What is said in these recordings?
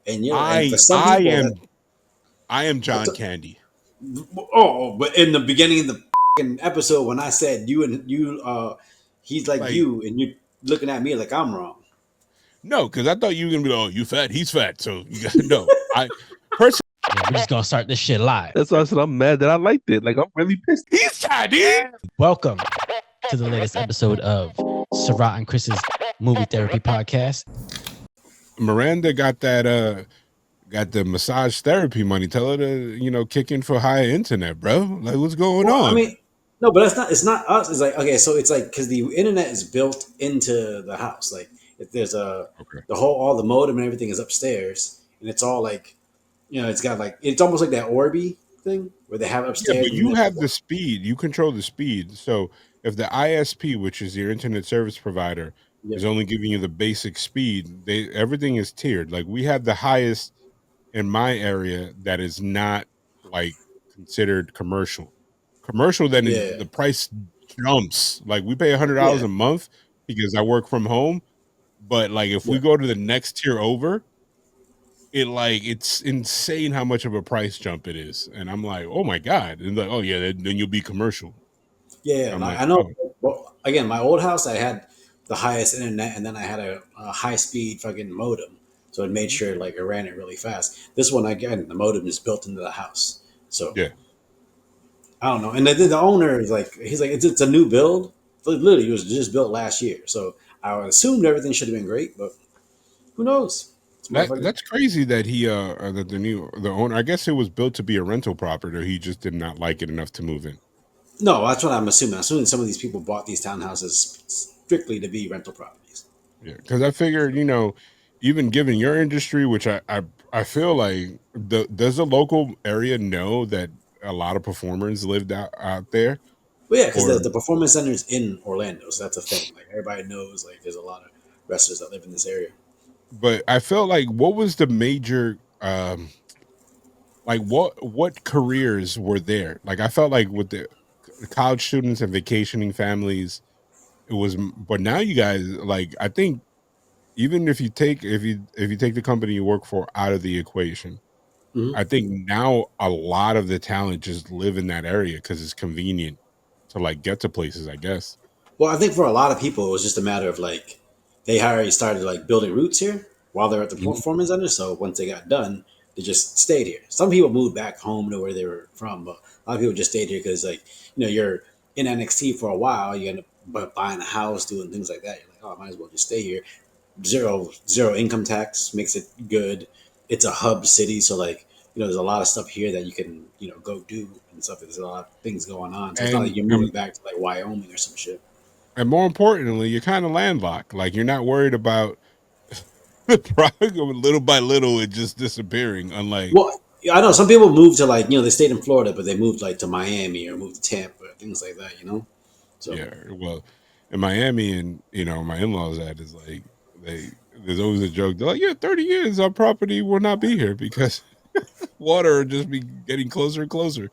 And and for I some I people, am I am John Candy. but in the beginning of the episode when I said he's like Like, you, and you looking at me like I'm wrong. no, because I thought you were gonna be like, oh, you fat, he's fat. So you gotta know. I personally Yeah, we're just gonna start this shit live. That's why I said I'm mad that I liked it. Like I'm really pissed. he's fat, dude. Welcome to the latest episode of Sarat and Chris's Movie Therapy Podcast. Miranda got the massage therapy money. Tell her to, kick in for higher internet, bro. Like, what's going Well, I on? mean, no, but that's not. It's not us. It's like, okay, so it's like because the internet is built into the house. Like if there's Okay. all the modem and everything is upstairs, and it's all like, it's got like it's almost like that Orbi thing where they have Yeah, upstairs. but you have the speed. You control the speed. So if the ISP, which is your internet service provider, Yeah. is only giving you the basic speed, everything is tiered. Like we have the highest in my area that is not like considered commercial. Commercial, then Yeah. the price jumps. Like we pay $100 Yeah. a month because I work from home. But like if we Yeah. go to the next tier over, it's insane how much of a price jump it is. And I'm like, oh my God. And like, oh yeah, then you'll be commercial. Yeah. I'm And like, I know. oh Well, again, my old house, I had the highest internet, and then I had a high speed fucking modem, so it made sure like it ran it really fast. This one, again, the modem is built into the house, so yeah. I don't know. And the owner is like, he's like, it's a new build. Literally, it was just built last year, so I assumed everything should have been great, but who knows? It's motherfucker. That's crazy that that the owner, I guess it was built to be a rental property, or he just did not like it enough to move in. No, that's what I'm assuming. I'm assuming some of these people bought these townhouses strictly to be rental properties. Yeah, because I figured, even given your industry, which I feel like does the local area know that a lot of performers lived out there, Well, yeah, because or the performance center's in Orlando, so that's a thing. Like everybody knows, like there's a lot of wrestlers that live in this area. but I felt like what was the major like what careers were there? Like I felt like with the college students and vacationing families, it was, but now you guys, like, I think even if you take the company you work for out of the equation, Hmm. I think now a lot of the talent just live in that area because it's convenient to like get to places, I guess. Well, I think for a lot of people, it was just a matter of like they already started like building roots here while they're at the Mhm. performance center. So once they got done, they just stayed here. Some people moved back home to where they were from, but a lot of people just stayed here because like you're in NXT for a while, you end up buying a house, doing things like that. You're like, oh, I might as well just stay here. Zero income tax makes it good. It's a hub city, so like there's a lot of stuff here that you can go do and stuff. There's a lot of things going on, so it's not like and you're moving and, back to like Wyoming or some shit. and more importantly, you're kind of landlocked. Like you're not worried about the product little by little it just disappearing. Unlike, Well, I know some people moved to like they stayed in Florida, but they moved like to Miami or moved to Tampa, things like that. So yeah, well, in Miami, and my in-laws at is like they there's always a joke. They're like, yeah, 30 years our property will not be here because water will just be getting closer and closer.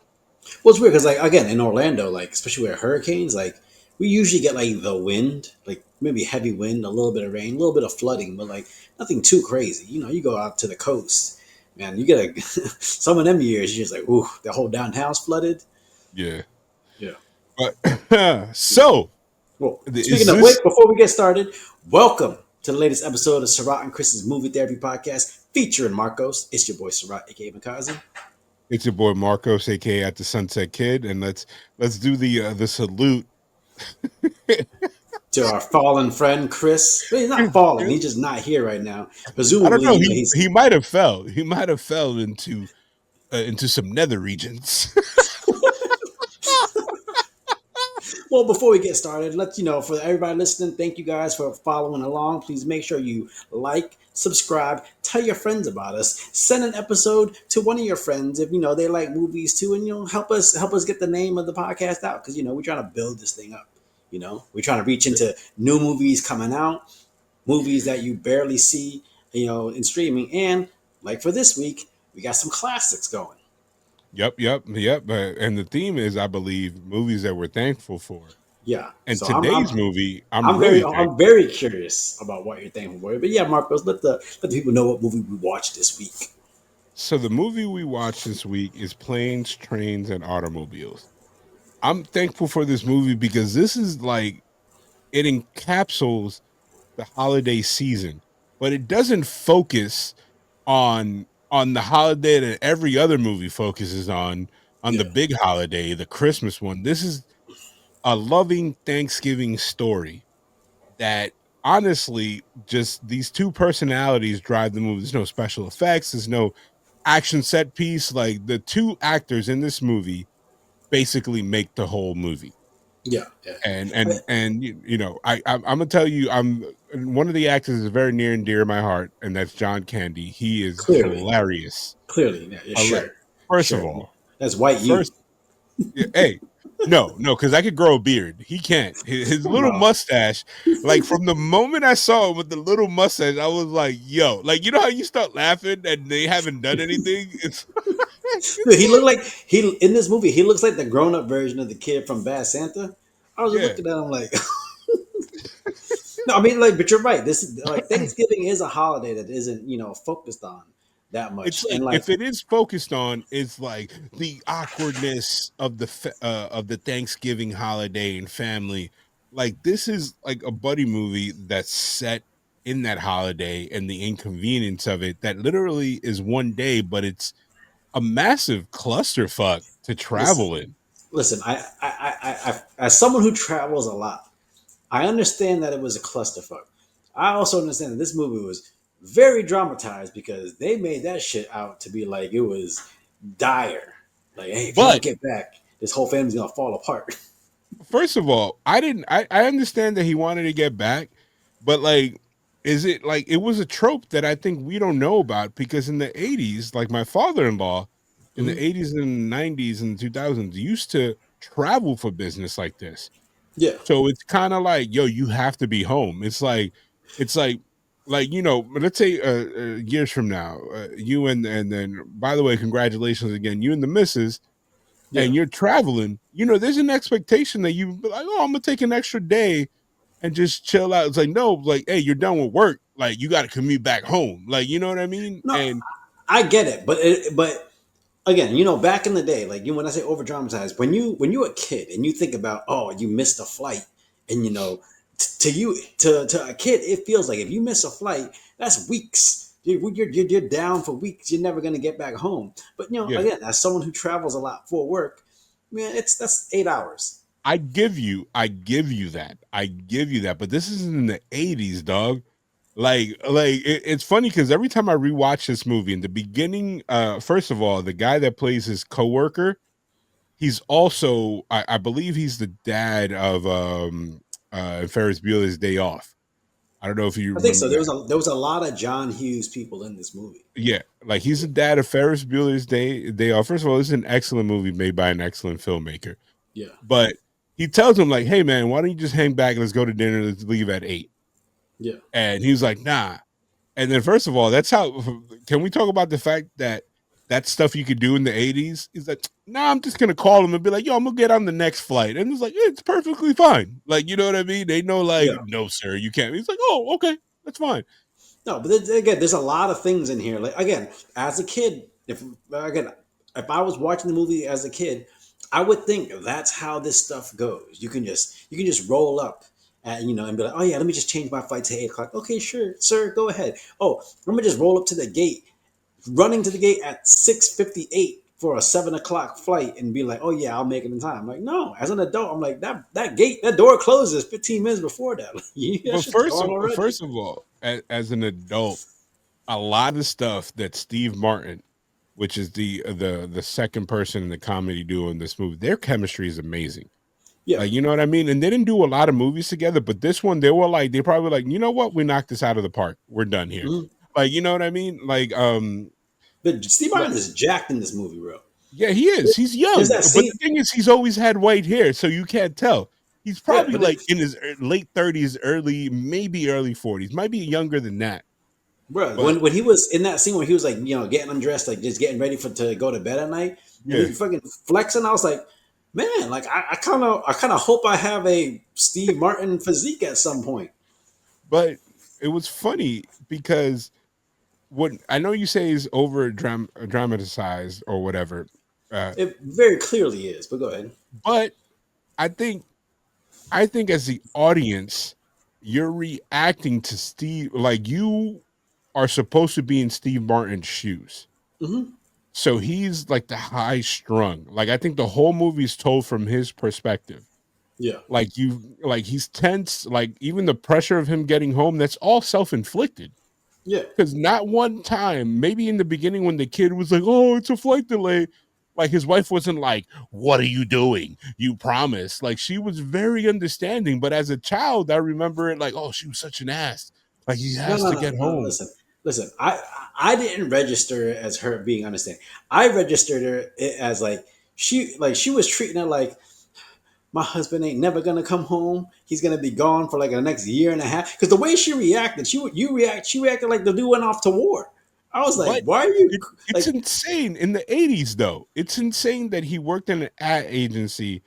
well, it's weird because like again in Orlando, like especially where hurricanes, like we usually get like the wind, like maybe heavy wind, a little bit of rain, a little bit of flooding, but like nothing too crazy. You go out to the coast, man, you get a some of them years, you're just like, ooh, the whole downtown's flooded. Yeah. Yeah. But so Well, is speaking of this which, before we get started, welcome to the latest episode of Sarat and Chris's Movie Therapy Podcast featuring Marcos. It's your boy Sarat, aka Makazi. it's your boy Marcos, aka at the Sunset Kid, and let's do the salute. To our fallen friend Chris. Well, he's not fallen; he's just not here right now. I don't Presumably, know. He he's he might have fell. He might have fell into some nether regions. well. Before we get started, let for everybody listening, thank you guys for following along. Please make sure you like, subscribe, tell your friends about us, send an episode to one of your friends if they like movies too, and help us get the name of the podcast out because we're trying to build this thing up. We're trying to reach into new movies coming out, movies that you barely see, in streaming. And like for this week, we got some classics going. Yep. And the theme is, I believe, movies that we're thankful for. Yeah. And So I'm today's I'm movie, I'm I'm very really very I'm very curious about what you're thinking for it. But yeah, Marcos, let the people know what movie we watched this week. so the movie we watched this week is Planes, Trains, and Automobiles. I'm thankful for this movie because this is like it encapsulates the holiday season, but it doesn't focus on the holiday that every other movie focuses on Yeah. the big holiday, the Christmas one. This is a loving Thanksgiving story that honestly just these two personalities drive the movie. There's no special effects, there's no action set piece. Like the two actors in this movie basically make the whole movie. Yeah. Yeah. And you know, I'm gonna tell you, I'm one of the actors is very near and dear to my heart, and that's John Candy. He is Clearly. hilarious. Clearly. Yeah, yeah, Hila- sure. First of Sure. all, That's white you. first, yeah, hey, no, because I could grow a beard. He can't. His Oh little no. mustache, like from the moment I saw him with the little mustache, I was like, yo, like you know how you start laughing and they haven't done anything. It's Dude, it's he looked like like he in this movie. He looks like the grown up version of the kid from Bad Santa. I was just yeah. looking at him like, no, I mean, like, but you're right. This is like Thanksgiving is a holiday that isn't focused on that It's much, and like like, if it is focused on, it's like the awkwardness of the Thanksgiving holiday and family. Like this is like a buddy movie that's set in that holiday and the inconvenience of it. That literally is one day, but it's a massive clusterfuck to listen, travel in. listen. As someone who travels a lot, I understand that it was a clusterfuck. I also understand that this movie was very dramatized because they made that shit out to be like it was dire. Like, hey, if you don't But get back, this whole family's gonna fall apart. first of all, I didn't. I understand that he wanted to get back, but like, is it like it was a trope that I think we don't know about because in the '80s, like my father-in-law in the Mhm. '80s and '90s and 2000s used to travel for business like this. Yeah, So it's kind of like, yo, you have to be home. It's like you know, let's say years from now, you and then by the way, congratulations again, you and the missus yeah. and you're traveling, you know, there's an expectation that you be like, oh, I'm gonna take an extra day and just chill out. It's like, no, like, hey, you're done with work. Like, you got to commute back home. Like, you know what I mean? No, And I get it, but again, back in the day, like when I say over dramatized, when you're a kid and you think about, oh, you missed a flight, and to you to a kid, it feels like if you miss a flight, that's weeks. You're down for weeks. You're never gonna get back home. But yeah, again, as someone who travels a lot for work, man, that's 8 hours. I give you that. But this is in the '80s, dog. It's funny because every time I rewatch this movie in the beginning, first of all, the guy that plays his coworker, he's also, I believe, he's the dad of Ferris Bueller's Day Off. I don't know if you I think so. remember that. There was a lot of John Hughes people in this movie. Yeah, like he's Yeah, the dad of Ferris Bueller's Day Off. First of all, this is an excellent movie made by an excellent filmmaker. yeah, But he tells him like, "Hey man, why don't you just hang back? Let's go to dinner. Let's leave at 8." yeah. And he's like, "Nah." And then first of all, that's how. Can we talk about the fact that that stuff you could do in the '80s? He's like, "Nah, I'm just gonna call him and be like, yo, I'm gonna get on the next flight." And it's like, it's perfectly fine. Like, you know what I mean? They know, like, Yeah. no, sir, you can't. He's like, oh, okay, that's fine. No, but again, there's a lot of things in here. Like again, as a kid, if I was watching the movie as a kid, I would think that's how this stuff goes. You can just roll up and and be like, oh yeah, let me just change my flight to 8 o'clock. Okay, sure, sir, go ahead. Oh, let me just roll up to the gate, running to the gate at 6:58 for a 7 o'clock flight, and be like, oh yeah, I'll make it in time. I'm like, no, as an adult, I'm like that door closes 15 minutes before that. Yeah, But shit's gone already. first of all, as an adult, a lot of stuff that Steve Martin, which is the second person in the comedy duo in this movie, their chemistry is amazing. Yeah. Like, you know what I mean? And they didn't do a lot of movies together, but this one, they probably like, you know what? We knocked this out of the park. We're done here. Mhm. Like, you know what I mean? But Steve Like, Martin is jacked in this movie, bro. yeah, he is. He's There's young, that but the scene, thing is, he's always had white hair, so you can't tell. He's yeah, probably like in his late 30s, maybe early 40s, might be younger than that. bro. But When he was in that scene where he was like, getting undressed, like just getting ready to go to bed at night, and yeah, he's fucking flexing, I was like, Man, like I kind of hope I have a Steve Martin physique at some point. But it was funny because what I know you say is over dramatized or whatever, uh, It very clearly is, but go ahead. but I think I think as the audience, you're reacting to Steve like you are supposed to be in Steve Martin's shoes. Hmm. So he's like the high strung. Like I think the whole movie is told from his perspective. Yeah, Like he's tense, like even the pressure of him getting home, that's all self-inflicted. yeah. Because not one time, maybe in the beginning when the kid was like, "Oh, it's a flight delay," like his wife wasn't like, "What are you doing? You promised." Like she was very understanding. But as a child, I remember it like, "Oh, she was such an ass. Like he No, has no, to no, get no. home." Listen. I didn't register it as her being understanding. I registered her it as she was treating it like my husband ain't never gonna come home. He's gonna be gone for like the next year and a half. Because the way she reacted, she reacted like the dude went off to war. I was like, But why are you it's like? insane in the 80s though. It's insane that he worked in an ad agency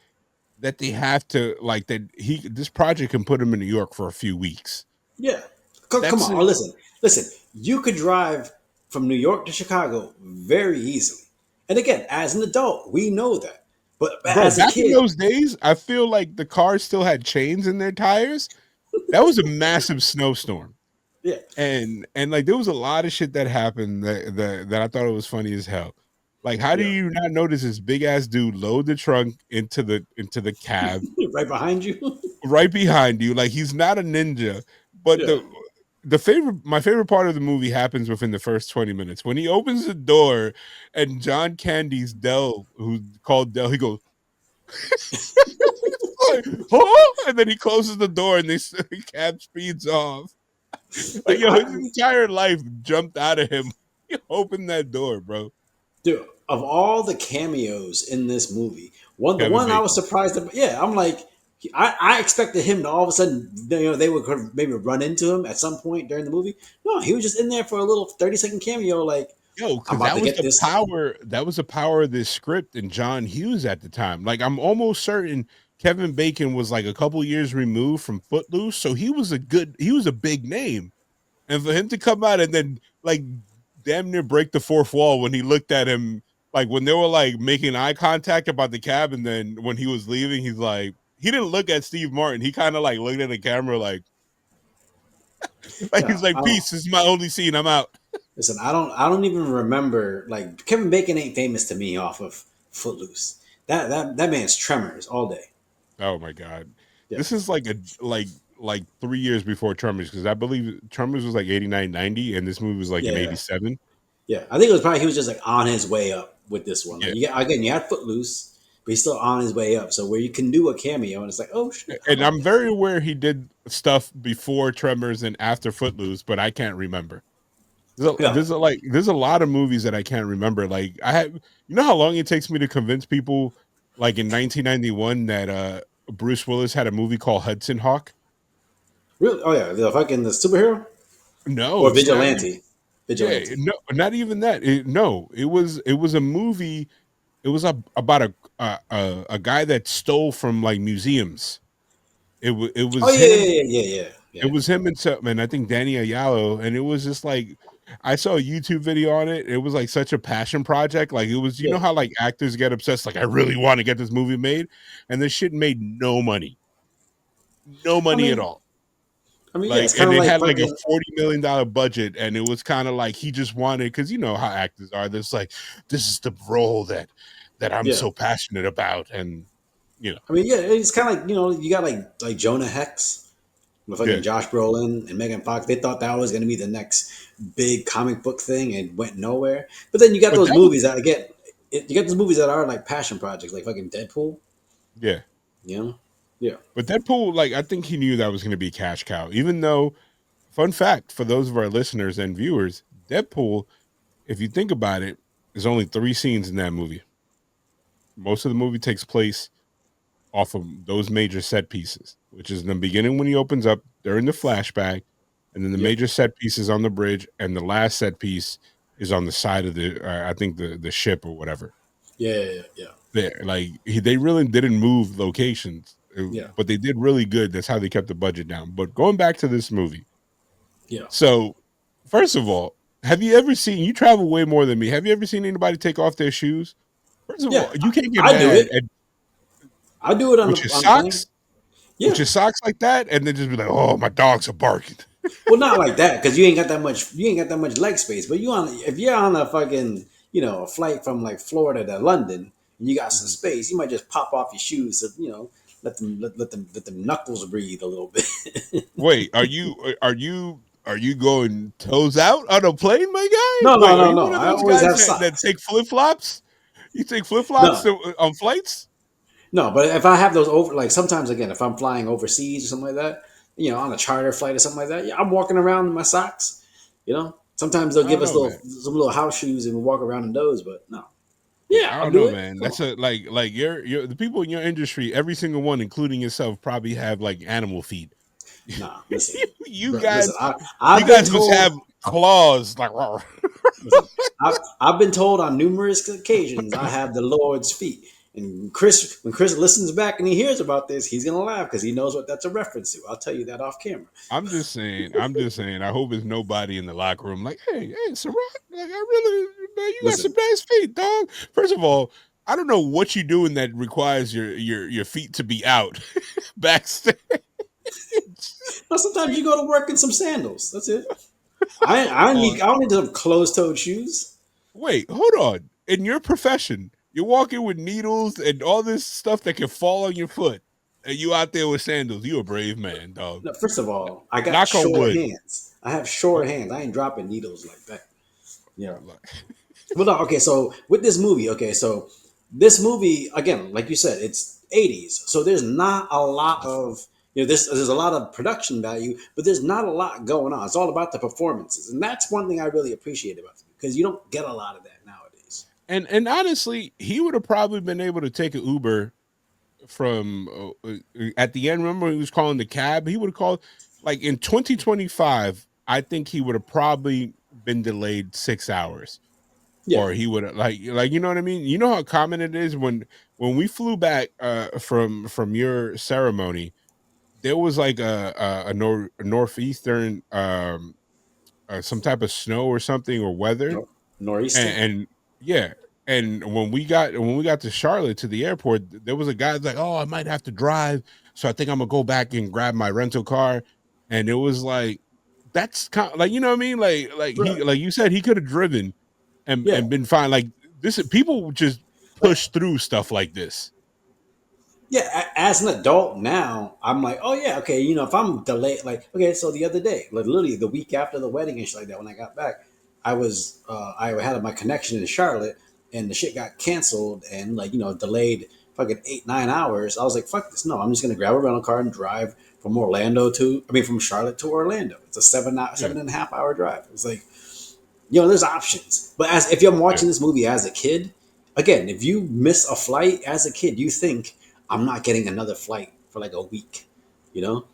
that they have to like that he this project can put him in New York for a few weeks. Yeah, come That's on. Oh, listen. You could drive from New York to Chicago very easily. And again, as an adult, we know that. But bro, as a back in kid, those days, I feel like the cars still had chains in their tires. That was a massive snowstorm. yeah, And like there was a lot of shit that happened that I thought it was funny as hell. Like, how do yeah, you not notice this big ass dude load the trunk into the cab right behind you. right behind you? Like he's not a ninja, but Yeah, the favorite my favorite part of the movie happens within the first 20 minutes when he opens the door and John Candy's Dell, who's called Dell, he goes like, huh? And then he closes the door and the cab speeds off. Like dude. yo, his entire life jumped out of him. He opened that door, bro. Dude, of all the cameos in this movie, the Kevin one I was Bacon. surprised about. Yeah, I'm like, I expected him to all of a sudden, they would maybe run into him at some point during the movie. No, he was just in there for a little 30-second cameo. Like, Yo, I'm because about that to was get the this. power. That was the power of this script and John Hughes at the time. Like, I'm almost certain Kevin Bacon was like a couple years removed from Footloose, so he was a big name. And for him to come out and then like damn near break the fourth wall when he looked at him, like when they were like making eye contact about the cab, and then when he was leaving, he's like he didn't look at Steve Martin. He kind of like looked at the camera like Yeah, he's like, "Peace, this is my only scene. I'm out." listen, I don't even remember. Like, Kevin Bacon ain't famous to me off of Footloose. That man's Tremors all day. Oh my god. Yeah, This is like a like 3 years before Tremors because I believe Tremors was like 89, 90, and this movie was like in yeah, 87. yeah. I think it was probably he was just like on his way up with this one. Like, Yeah. you had Footloose, but he's still on his way up. So where you can do a cameo, and it's like, oh shit, how And about I'm that? very aware he did stuff before Tremors and after Footloose, but I can't remember. Yeah, There's a lot of movies that I can't remember. Like I have you know how long it takes me to convince people like in 1991 that Bruce Willis had a movie called Hudson Hawk? really? Oh yeah, the superhero No, or it's not even vigilante, yeah, vigilante. no, not even that. No, it was a movie. It was about a guy that stole from like museums. It Oh was yeah, him. yeah, yeah, yeah, It yeah, was him and something, and I think Danny Ayalo, and it was just like I saw a YouTube video on it. It was like such a passion project. Like it was, you yeah. know how like actors get obsessed, like I really want to get this movie made, and this shit made no I money at mean, all. yeah, it's Like, kind and of it like had like a fucking $40 million budget, and it was kind of like he just wanted because you know how actors are. This like this is the role that I'm yeah. so passionate about, and you know, I mean, yeah, it's kind of like you got like Jonah Hex with fucking yeah. Josh Brolin and Megan Fox. They thought that was going to be the next big comic book thing and went nowhere. But then you got But those that was movies that again, you got those movies that are like passion projects, like fucking Deadpool. yeah. You know? Yeah, But Deadpool, like I think he knew that was going to be a cash cow, even though fun fact for those of our listeners and viewers, Deadpool, if you think about it, there's only 3 scenes in that movie. Most of the movie takes place off of those major set pieces, which is in the beginning when he opens up during the flashback, and then the yep, major set piece is on the bridge, and the last set piece is on the side of the I think the ship or whatever. Yeah, yeah, yeah, there. Like they really didn't move locations, yeah, but they did really good. That's how they kept the budget down. But going back to this movie, yeah, so first of all, have you ever seen? You travel way more than me. Have you ever seen anybody take off their shoes? First of yeah. all, you can't get I do mad it. at I do it with your on the plane. socks, Yeah. like that, and then just be like, "Oh, my dogs are barking." Well, not like that because you ain't got that much. You ain't got that much leg space. But you on if you're on a fucking a flight from like Florida to London and you got some Mhm. space, you might just pop off your shoes. To, let them knuckles breathe a little bit. Wait, are you going toes out on a plane, my guy? No, no, Wait, are no, you no. one of I those always guys have that socks. take flip flops? You take flip flops No, on flights? no. But if I have those over, like sometimes again, if I'm flying overseas or something like that, on a charter flight or something like that, yeah, I'm walking around in my socks. Sometimes they'll I give don't us know, man. some little house shoes and we walk around in those. But no, yeah, I I'll don't do know, it. man. Come That's on. a like you're the people in your industry. Every single one, including yourself, probably have like animal feet. Nah, listen, you bro, listen. guys, you I've been guys must told. have claws like. "Rawr." Listen, I've been told on numerous occasions I have the Lord's feet. And when Chris listens back and he hears about this, he's gonna laugh because he knows what that's a reference to. I'll tell you that off camera. I'm just saying. I'm just saying. I hope it's nobody in the locker room like, hey, Sarat, like I really, man, you got some Listen, nice feet, dog. First of all, I don't know what you doing that requires your feet to be out backstage. now sometimes Like, you go to work in some sandals. That's it. on. I don't need some closed-toed shoes. Wait, hold on. In your profession, you're walking with needles and all this stuff that can fall on your foot, and you out there with sandals. You a brave man, dog. No, first of all, I got Knock on short wood. hands. I have short Oh, hands. I ain't dropping needles like that. Yeah. like- Well, no, okay. So with this movie, okay, so this movie again, like you said, it's '80s, so there's not a lot of there's a lot of production value, but there's not a lot going on. It's all about the performances, and that's one thing I really appreciate about it because you don't get a lot of that nowadays. and honestly, he would have probably been able to take an Uber from at the end. Remember, he was calling the cab. He would have called like in 2025. I think he would have probably been delayed 6 hours, Yeah, or he would have like you know what I mean. You know how common it is when we flew back from your ceremony. There was like a northeastern some type of snow or something or weather, nor'easter. and yeah, and when we got to Charlotte to the airport, there was a guy like, "Oh, I might have to drive, so I think I'm gonna go back and grab my rental car." And it was like that's kind of like you know what I mean, like he Right. like you said he could have driven Yeah, and been fine. Like this, people just like push through stuff like this. yeah, as an adult now, I'm like, oh yeah, okay, if I'm delayed, like, okay, so the other day, like literally the week after the wedding and shit like that, when I got back, I had my connection in Charlotte, and the shit got canceled and like delayed fucking 8 9 hours. I was like, fuck this, no, I'm just gonna grab a rental car and drive from Charlotte to Orlando. It's a Yeah, 7.5 hour drive. It was like, there's options. But as if you're yeah. watching this movie as a kid, again, if you miss a flight as a kid, you think I'm not getting another flight for like a week. You know,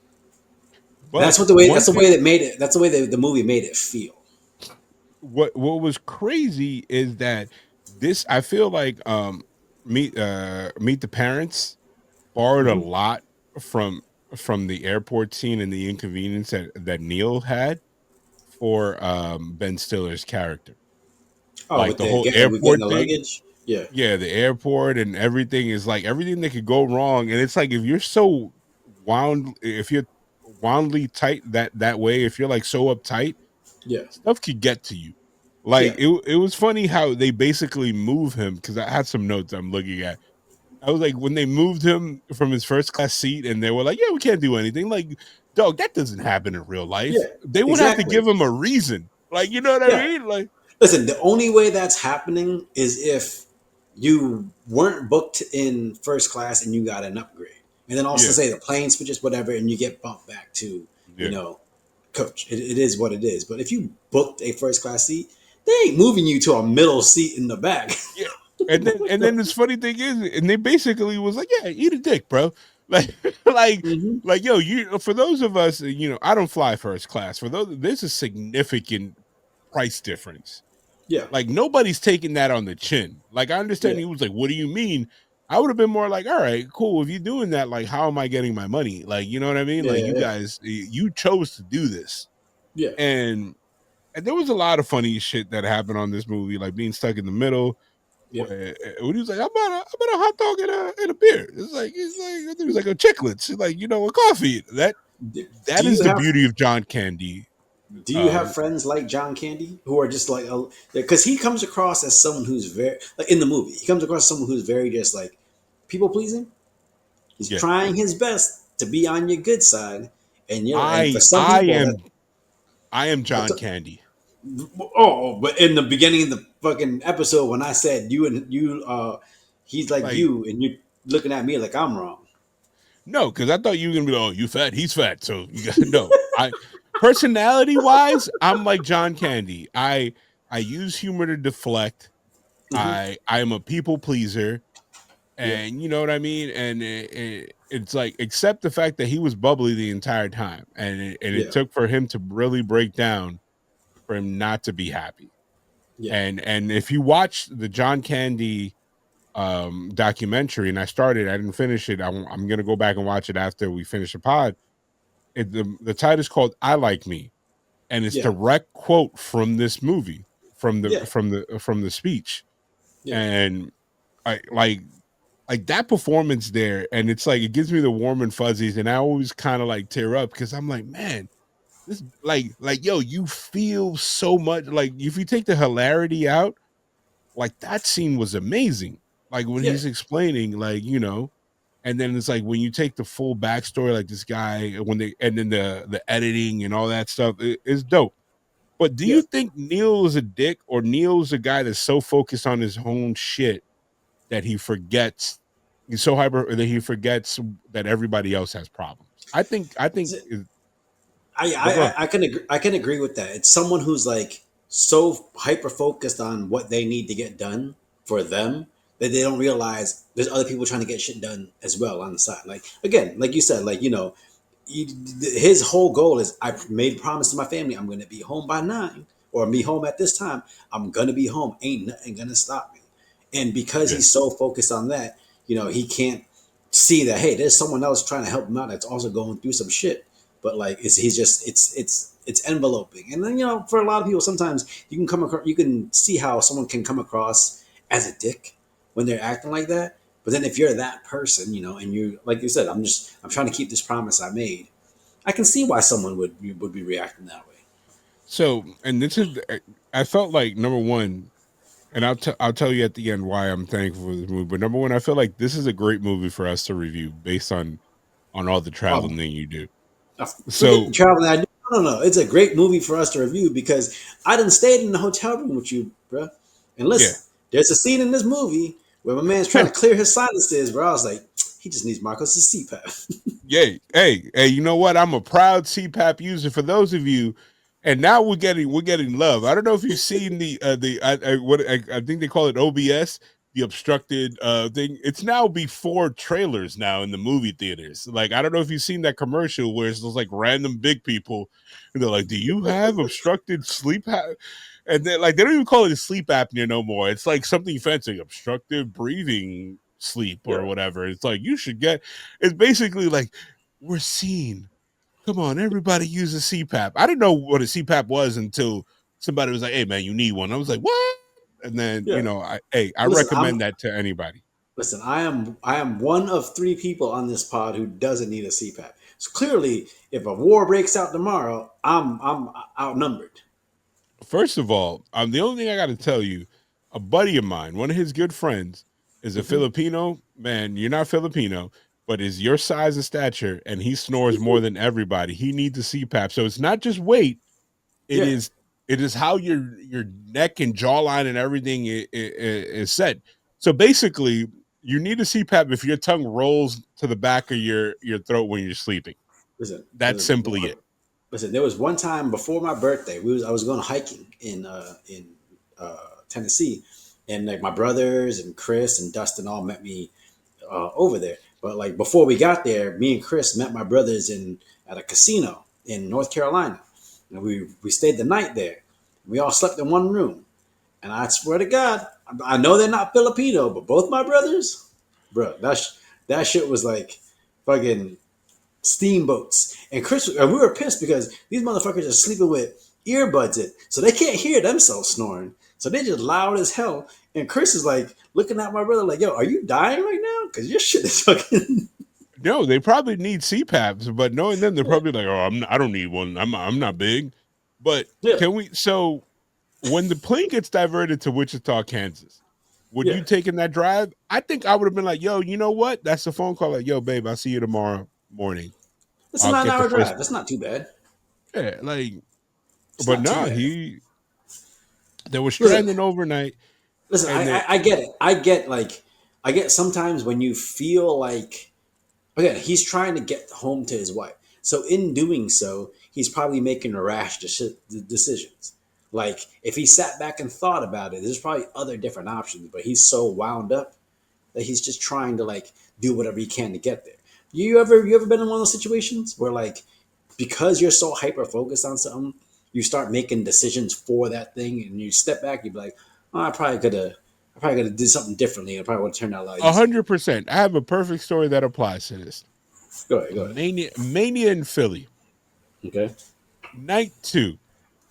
But that's one the way thing, that made it. That's the way the movie made it feel. what was crazy is that this I feel like meet the parents borrowed a Hmm. lot from the airport scene and the inconvenience that Neil had for Ben Stiller's character. Oh, Like with the the whole getting airport the thing. luggage. Yeah, Yeah, the airport and everything is like everything that could go wrong. And it's like if you're woundly tight that way, if you're like so uptight, yeah, stuff could get to you. yeah, Like it was funny how they basically move him because I had some notes I'm looking at. I was like, when they moved him from his first class seat, and they were like, "Yeah, we can't do anything." Like, dog, that doesn't happen in real life. yeah. They would have to Exactly. give him a reason. Like, you know what I Yeah. mean? Like, Listen, the only way that's happening is if you weren't booked in first class and you got an upgrade. And then also yeah, say the plane switches, whatever, and you get bumped back to, you yeah, know, coach. It is what it is. But if you booked a first class seat, they ain't moving you to a middle seat in the back. yeah. And then this funny thing is, and they basically was like, "Yeah, eat a dick, bro." Like, like, Hmm. yo, you for those of us, I don't fly first class. For those, there's a significant price difference Yeah. Like nobody's taking that on the chin. Like I understand Yeah. he was like, "What do you mean?" I would have been more like, "All right, cool. If you're doing that, like, how am I getting my money? Like, you know what I mean? Yeah. Like, you Yeah. guys, you chose to do this." Yeah. And there was a lot of funny shit that happened on this movie, like being stuck in the middle. Yeah. When he was like, I'm about a hot dog and a beer." It's like it was like a chiclets, like a coffee. Do That you is the have beauty of John Candy. Do you have Um, friends like John Candy who are just like, because he comes across as someone who's very, like in the movie, he comes across as someone who's very just like people pleasing. He's yeah, trying his best to be on your good side, and and for I some I people that, am I am but John Candy. but in the beginning of the fucking episode when I said he's like Like, you, and you're looking at me like I'm wrong. no, because I thought you were gonna be like, "Oh, you fat, he's fat," so you got no. I Personality wise, I'm like John Candy. I use humor to deflect. Hmm. I am a people pleaser, Yeah. and you know what I mean. And it's like, accept the fact that he was bubbly the entire time, and it Yeah. took for him to really break down for him not to be happy. Yeah. And if you watch the John Candy documentary, and I didn't finish it. I'm gonna go back and watch it after we finish the pod. The title is called "I Like Me," and it's Yeah. direct quote from this movie, Yeah. from the speech. Yeah. And I like that performance there, and it's like it gives me the warm and fuzzies, and I always kind of like tear up because I'm like, man, this like yo, you feel so much. Like if you take the hilarity out, like that scene was amazing. Like when Yeah. he's explaining, like, and then it's like when you take the full backstory, like this guy, and then the editing and all that stuff is dope. But do Yeah. you think Neil is a dick, or Neil's a guy that's so focused on his own shit that he forgets? He's so hyper that he forgets that everybody else has problems. I think. But go ahead. I can agree with that. It's someone who's like so hyper focused on what they need to get done for them that they don't realize there's other people trying to get shit done as well on the side. Like again, like you said, like his whole goal is I made a promise to my family I'm going to be home by 9 or be home at this time. I'm going to be home. Ain't nothing going to stop me. And because Yeah. he's so focused on that, he can't see that hey, there's someone else trying to help him out that's also going through some shit. But like he's just it's enveloping. And then for a lot of people, sometimes you can see how someone can come across as a dick when they're acting like that. But then if you're that person, and you like you said, I'm trying to keep this promise I made. I can see why someone would be reacting that way. So, and this is, I felt like number one, and I'll tell you at the end why I'm thankful for this movie. But number one, I feel like this is a great movie for us to review based on all the traveling Um, that you do. Forget the So traveling I do. No. It's a great movie for us to review because I done stayed in the hotel room with you, bro. And yeah. listen, there's a scene in this movie where my man's trying to clear his sinuses, where I was like, he just needs Marcos's CPAP. Yay. Hey, you know what? I'm a proud CPAP user for those of you. And now we're getting love. I don't know if you've seen I think they call it OBS, the obstructed thing. It's now before trailers now in the movie theaters. Like I don't know if you've seen that commercial where it's those like random big people and they're like, "Do you have obstructed sleep?" And then like they don't even call it sleep apnea no more. It's like something fancy, obstructive breathing sleep or Yeah, whatever. It's like you should get. It's basically like we're seen. Come on, everybody use a CPAP. I didn't know what a CPAP was until somebody was like, "Hey, man, you need one." I was like, "What?" And then yeah. I Listen, recommend that to anybody. I am one of 3 people on this pod who doesn't need a CPAP. So clearly, if a war breaks out tomorrow, I'm outnumbered. First of all, the only thing I got to tell you, a buddy of mine, one of his good friends, is a Hmm. Filipino man. You're not Filipino, but is your size and stature, and he snores more than everybody. He needs a CPAP, so it's not just weight. It Yeah, is it is how your neck and jawline and everything is set. So basically, you need a CPAP if your tongue rolls to the back of your throat when you're sleeping. listen, That's listen, simply it. listen. There was one time before my birthday, I was going hiking in Tennessee, and like my brothers and Chris and Dustin all met me over there. But like before we got there, me and Chris met my brothers in at a casino in North Carolina, and we stayed the night there. We all slept in one room, And I swear to God, I know they're not Filipino, but both my brothers, bro, that shit was like fucking steamboats. And Chris, and we were pissed because these motherfuckers are sleeping with earbuds in, so they can't hear themselves snoring. So they just loud as hell. And Chris is like looking at my brother like, "Yo, are you dying right now? Because your shit is fucking." No, they probably need CPAPs, but knowing them, they're probably like, "Oh, I don't need one. I'm not big." But Yeah, can we? So when the plane gets diverted to Wichita, Kansas, would yeah. you taken that drive? I think I would have been like, "Yo, you know what? That's a phone call. Like, yo, babe, I'll see you tomorrow morning. It's a I'll nine get the hour first." drive. That's not too bad. Yeah, like, It's but not too nah, bad. they were Listen, stranding overnight, listen. and I get it. I get sometimes when you feel like, again, he's trying to get home to his wife. So in doing so, he's probably making rash decisions. Like if he sat back and thought about it, there's probably other different options. But he's so wound up that he's just trying to like do whatever he can to get there. You ever been in one of those situations where like because you're so hyper focused on something, you start making decisions for that thing, and you step back, you be like, oh, I probably could have did something differently. It probably would have turned out a lot easier. 100%. I have a perfect story that applies to this. Go ahead, go ahead. Mania in Philly, Okay. night two.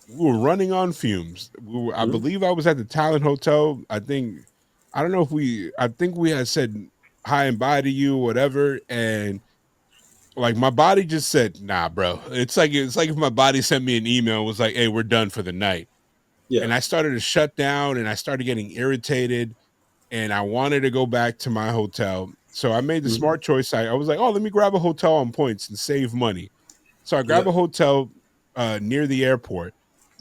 We were running on fumes. I Mm-hmm. believe I was at the Talent Hotel. I don't know if I think we had said hi and bye to you, whatever. And like my body just said, nah, bro. It's like if my body sent me an email and was like, hey, we're done for the night. Yeah. And I started to shut down and I started getting irritated and I wanted to go back to my hotel. So I made the Mm-hmm. smart choice. I was like, oh, let me grab a hotel on points and save money. So I grabbed Yeah. a hotel near the airport.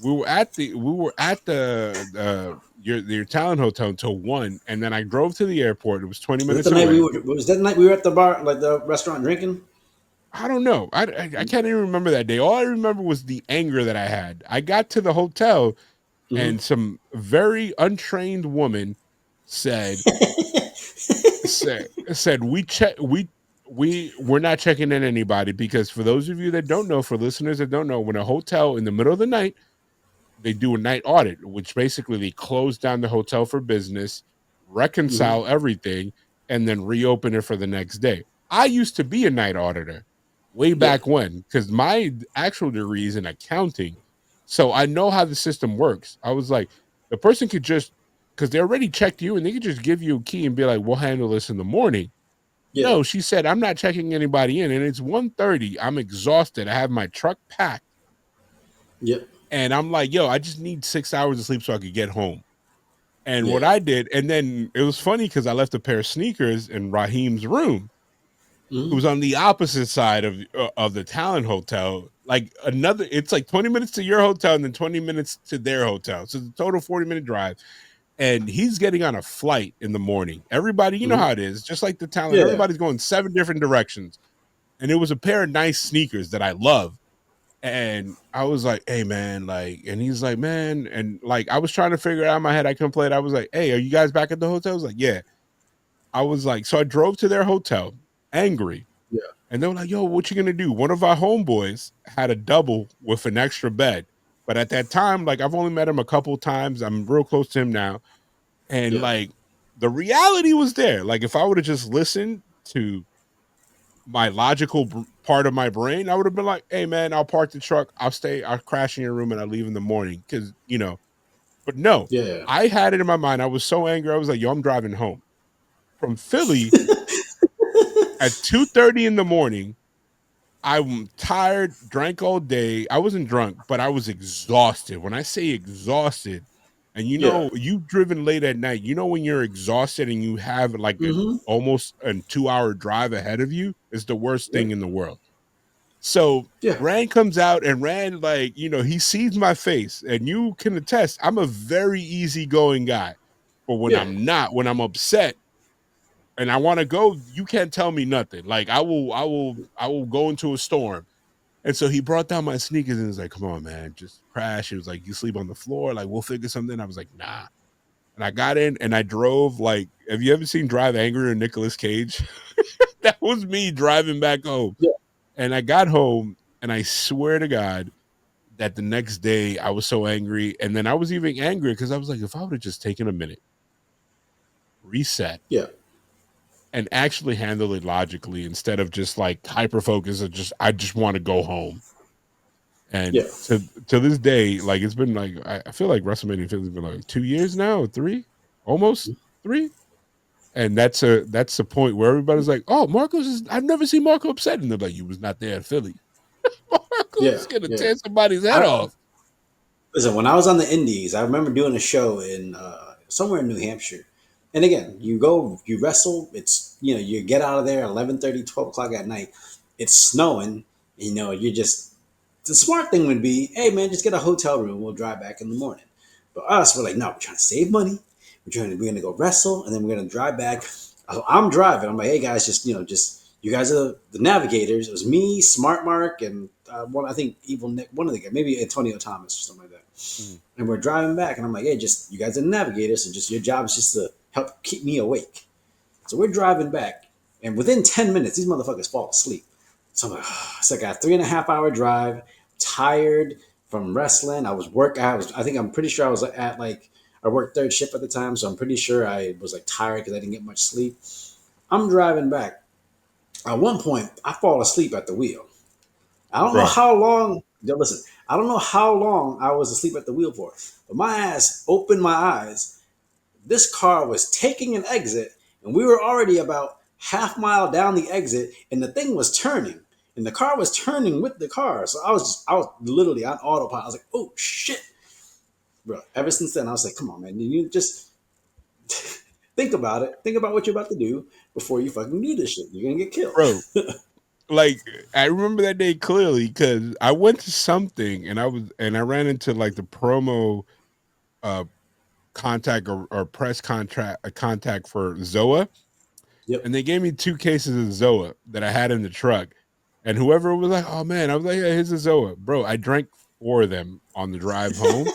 We were at the your Talent Hotel until 1, and then I drove to the airport. It was 20 Was that the minutes night we away. were? Was that the night we were at the bar, like the restaurant, drinking? I don't know. I can't even remember that day. All I remember was the anger that I had. I got to the hotel Mm-hmm. and some very untrained woman said said we're not checking in anybody because for those of you that don't know, for listeners that don't know, when a hotel in the middle of the night they do a night audit, which basically they close down the hotel for business, Mm-hmm. reconcile everything, and then reopen it for the next day. I used to be a night auditor way Yeah. back when because my actual degree is in accounting. So I know how the system works. I was like, the person could just, because they already checked you and they could just give you a key and be like, we'll handle this in the morning. Yeah. No, she said, I'm not checking anybody in. And it's 1:30. I'm exhausted. I have my truck packed. Yep. And I'm like, yo, I just need 6 hours of sleep so I could get home. And what Yeah. I did, and then it was funny because I left a pair of sneakers in Raheem's room, who Mm-hmm. was on the opposite side of the Talent Hotel. Like it's like 20 minutes to your hotel and then 20 minutes to their hotel. So it's a total 40-minute drive. And he's getting on a flight in the morning. Everybody, you know Mm-hmm. how it is, just like the Talent, Yeah. everybody's going 7 different directions. And it was a pair of nice sneakers that I love. And I was like, hey man, like, and he's like, man, and like I was trying to figure it out in my head. I couldn't play it. I was like, hey, are you guys back at the hotel? I was like, yeah. I was like, so I drove to their hotel, angry. Yeah. And they were like, yo, what you gonna do? One of our homeboys had a double with an extra bed. But at that time, like I've only met him a couple times. I'm real close to him now. And Yeah. like the reality was there. Like if I would have just listened to my logical part of my brain, I would have been like, hey man, I'll park the truck, I'll crash in your room and I'll leave in the morning. Cause but no, Yeah. I had it in my mind. I was so angry. I was like, yo, I'm driving home from Philly at 2:30 in the morning. I'm tired, drank all day. I wasn't drunk, but I was exhausted. When I say exhausted, and Yeah. you've driven late at night, when you're exhausted and you have like an Mm-hmm. almost a 2-hour drive ahead of you, is the worst Yeah. thing in the world. So Yeah. Rand comes out and Rand, like, he sees my face, and you can attest, I'm a very easygoing guy. But when Yeah. I'm not, when I'm upset, and I want to go, you can't tell me nothing. Like I will go into a storm. And so he brought down my sneakers and was like, come on, man, just crash. It was like, you sleep on the floor, like we'll figure something. I was like, nah. And I got in and I drove like, have you ever seen Drive Angry or Nicolas Cage? That was me driving back home. Yeah. And I got home and I swear to God, that the next day I was so angry, and then I was even angrier because I was like, if I would have just taken a minute, reset, Yeah. and actually handle it logically instead of just like hyper focus, or just I just want to go home. And Yeah. to this day, like it's been like I feel like WrestleMania 50 has been like 2 years now, or three, almost three. And that's the point where everybody's like, "Oh, Marcos is." I've never seen Marco upset, and they're like, "You was not there in Philly." Marcos Yeah. is gonna Yeah. tear somebody's head I off. listen. When I was on the Indies, I remember doing a show in somewhere in New Hampshire. And again, you go, you wrestle. It's you get out of there 11:30, 12 o'clock at night. It's snowing. You're just the smart thing would be, hey man, just get a hotel room. We'll drive back in the morning. But us, we're like, no, we're trying to save money. We're gonna go wrestle, and then we're gonna drive back. I'm driving. I'm like, hey guys, just you guys are the navigators. It was me, Smart Mark, and one I think Evil Nick, one of the guys, maybe Antonio Thomas or something like that. Mhm. And we're driving back, and I'm like, hey, just you guys are the navigators, and just your job is just to help keep me awake. So we're driving back, and within 10 minutes, these motherfuckers fall asleep. So I'm like, it's like a 3.5 hour drive, tired from wrestling. I was work. I think I'm pretty sure I was at like I worked third shift at the time, so I'm pretty sure I was like tired because I didn't get much sleep. I'm driving back. At one point, I fall asleep at the wheel. I don't know Bro, how long. Yo, listen, I don't know how long I was asleep at the wheel for, but my ass opened my eyes. This car was taking an exit, and we were already about half mile down the exit, and the thing was turning, and the car was turning with the car. So I was literally on autopilot. I was like, oh shit, bro. Ever since then, I was like, come on, man, you just think about it. Think about what you're about to do before you fucking do this shit. You're gonna get killed. bro, like I remember that day clearly because I went to something and I ran into like the promo uh contact or press contract contact for Zoa, Yep. and they gave me 2 cases of Zoa that I had in the truck. And whoever was like, "Oh man," I was like, "Yeah, here's a Zoa, bro." I drank 4 of them on the drive home,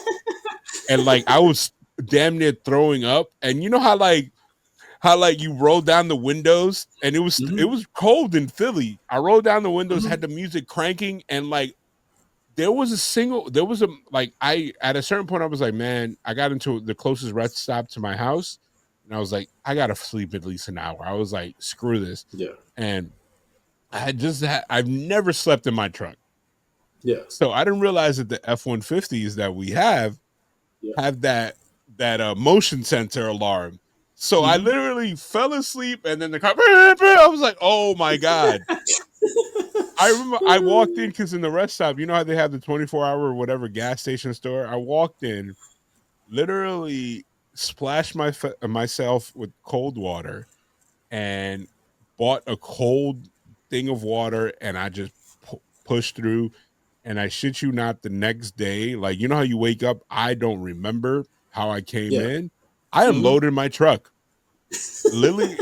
and like I was damn near throwing up. And you know how like you roll down the windows, and it Mm-hmm. was cold in Philly. I rolled down the windows, had Mm-hmm. the music cranking, and like there was a like I at a certain point I was like, man, I got into the closest rest stop to my house, and I was like, I gotta sleep at least an hour. I was like, screw this. Yeah. And I've never slept in my truck. Yeah. So I didn't realize that the F-150s that we Yeah. have that motion sensor alarm. So I Mm-hmm. literally fell asleep, and then the car. I was like, "Oh my god!" I remember I walked in because in the rest stop, you know how they have the 24-hour or whatever gas station store. I walked in, literally splashed myself with cold water, and bought a cold thing of water, and I just pushed through. And I shit you not, the next day, like you know how you wake up, I don't remember how I came Yeah. in. I Mm-hmm. unloaded my truck. Lily,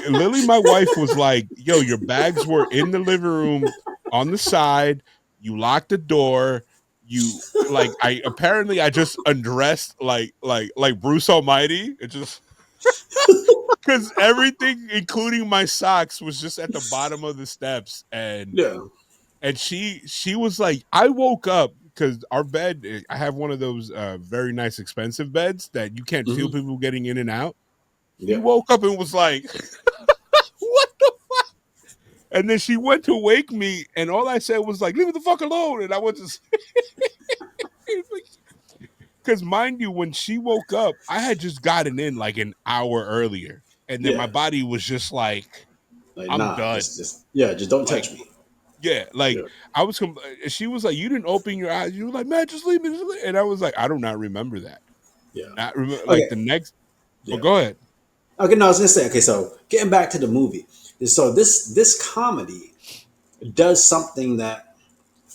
my wife was like, "Yo, your bags were in the living room on the side. You locked the door. You like I apparently I just undressed like Bruce Almighty. It just because everything, including my socks, was just at the bottom of the steps, Yeah. and she was like, I woke up because our bed, I have one of those very nice expensive beds that you can't feel Mm-hmm. people getting in and out. She Yeah. woke up and was like, what the fuck? And then she went to wake me, and all I said was like, leave me the fuck alone. And I went to because mind you, when she woke up, I had just gotten in like an hour earlier. And then my Yeah. body was just like, Like, I'm nah, done. just yeah, just don't Like, touch me. yeah, like Yeah. I was. She was like, "You didn't open your eyes." You were like, "Man, just leave me." And I was like, "I do not remember that. Yeah. Not remember." Like Okay. the next. Oh, Yeah. go ahead. Okay. No, I was gonna say. Okay. So getting back to the movie. So this comedy does something that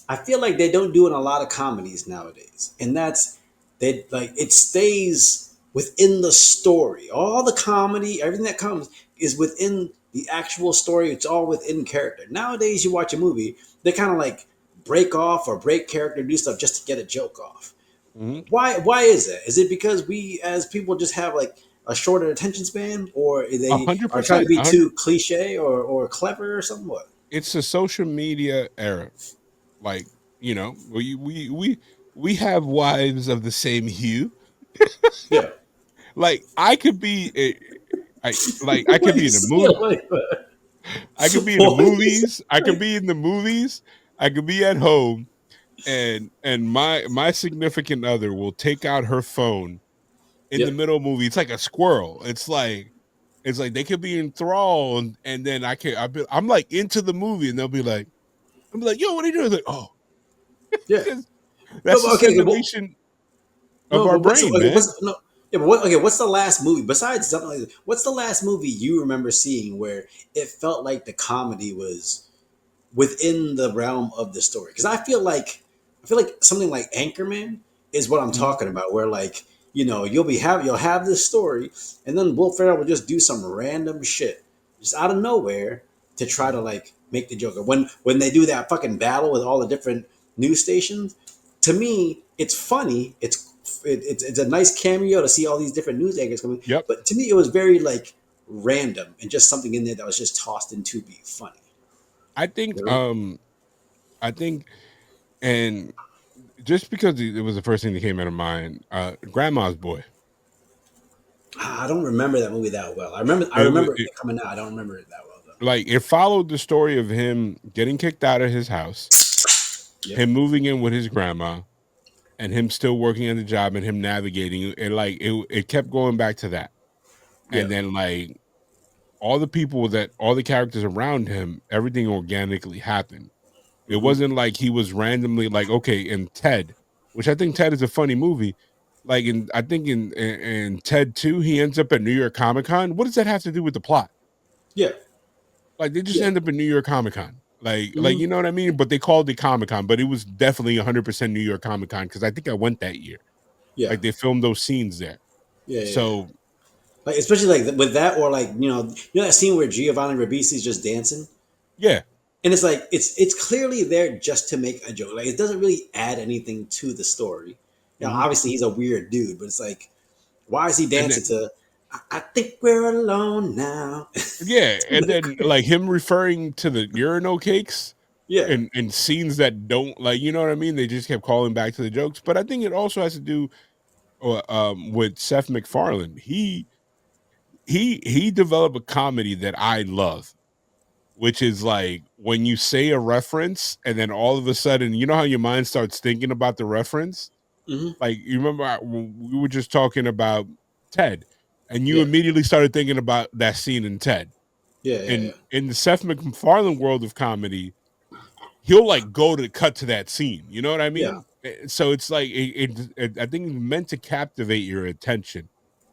I feel like they don't do in a lot of comedies nowadays, and that's they like it stays within the story. All the comedy, everything that comes is within the actual story. It's all within character. Nowadays, you watch a movie, they kind of like break off or break character, do stuff just to get a joke off. Mhm. Why is that? Is it because we as people just have like a shorter attention span, or A they hundred are trying to percent. be too cliche or clever or something? What? It's a social media era. Like you know, we have wives of the same hue. Yeah. Like I could be, I Why could you be in the say it mood. like that? I could be in the Why you say movies. I it could like be in the movies. I could be at home, and my significant other will take out her phone in the Yep. middle of the movie. It's like a squirrel. It's like they could be enthralled, and then I'm like into the movie, and they'll be like, I'm like, yo, what are you doing? Like, oh, Yeah. because No, that's the but okay, okay, well, simulation of no, our but what's brain, okay, man. what's no yeah, but what okay, what's the last movie besides something like this, what's the last movie you remember seeing where it felt like the comedy was within the realm of the story? Because I feel like something like Anchorman is what I'm Mhm. talking about, where like you'll have this story, and then Will Ferrell will just do some random shit just out of nowhere to try to like make the Joker. When they do that fucking battle with all the different news stations, to me it's funny. It's a nice cameo to see all these different news anchors coming, Yep. but to me it was very like random and just something in there that was just tossed in to be funny. I think You know? I think and just because it was the first thing that came out of mind, Grandma's Boy. I don't remember that movie that well. I It was remember it coming out. I don't remember it that well though. like it followed the story of him getting kicked out of his house, Yep. him moving in with his grandma, and him still working on the job and him navigating it. Like it kept going back to that. And Yep. then like all the characters around him, everything organically happened. It Hmm. wasn't like he was randomly like, okay, in Ted, which I think Ted is a funny movie. Like I think in Ted 2, he ends up at New York Comic Con. What does that have to do with the plot? Yeah. Like they just Yeah. end up in New York Comic Con. Like Hmm. you know what I mean? But they called it Comic Con, but it was definitely 100% New York Comic Con because I think I went that year. Yeah. Like they filmed those scenes there. Yeah. Yeah. Yeah. So Like especially like with that, or like that scene where Giovanni Ribisi's just dancing, yeah. and it's like it's clearly there just to make a joke. Like it doesn't really add anything to the story. Mhm. Obviously he's a weird dude, but it's like, why is he And then dancing to? I think we're alone now. yeah, and then like him referring to the urinal cakes Yeah. and scenes that don't like you know what I mean. They just kept calling back to the jokes, but I think it also has to do with Seth MacFarlane. He developed a comedy that I love, which is like when you say a reference and then all of a sudden, you know how your mind starts thinking about the reference. Hmm. Like you remember when we were just talking about Ted, and you Yeah. immediately started thinking about that scene in Ted. Yeah. Yeah. Yeah. In the Seth MacFarlane world of comedy, he'll like go to cut to that scene. You know what I Yeah. mean? So it's like I think it's meant to captivate your attention,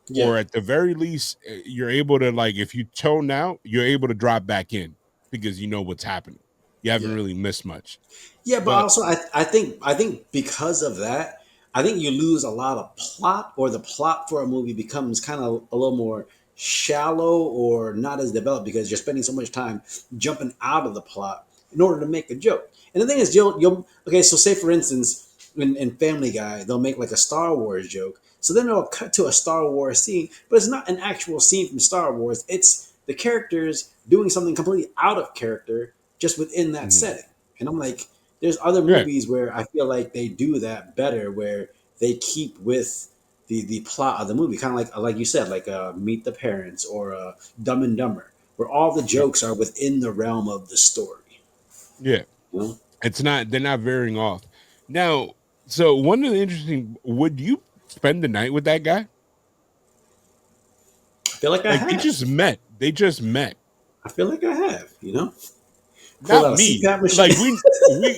Yeah. or at the very least, you're able to like if you tone out, you're able to drop back in because you know what's happening. You haven't Yeah. really missed much. Yeah, but But also I think because of that, I think you lose a lot of plot, or the plot for a movie becomes kind of a little more shallow or not as developed because you're spending so much time jumping out of the plot in order to make a joke. And the thing is, you'll okay. So say for instance, in Family Guy, they'll make like a Star Wars joke. So then they'll cut to a Star Wars scene, but it's not an actual scene from Star Wars. It's the characters doing something completely out of character just within that mhm, setting. And I'm like, there's other yeah, movies where I feel like they do that better, where they keep with the plot of the movie, kind of like you said, like Meet the Parents or Dumb and Dumber, where all the yep, jokes are within the realm of the story. yeah. You know, It's not they're not veering off. Now, so one of the interesting would you spend the night with that guy? I feel like I Like they have. just met. They just met. I feel like I have. Pull Not out a me. CPAP machine.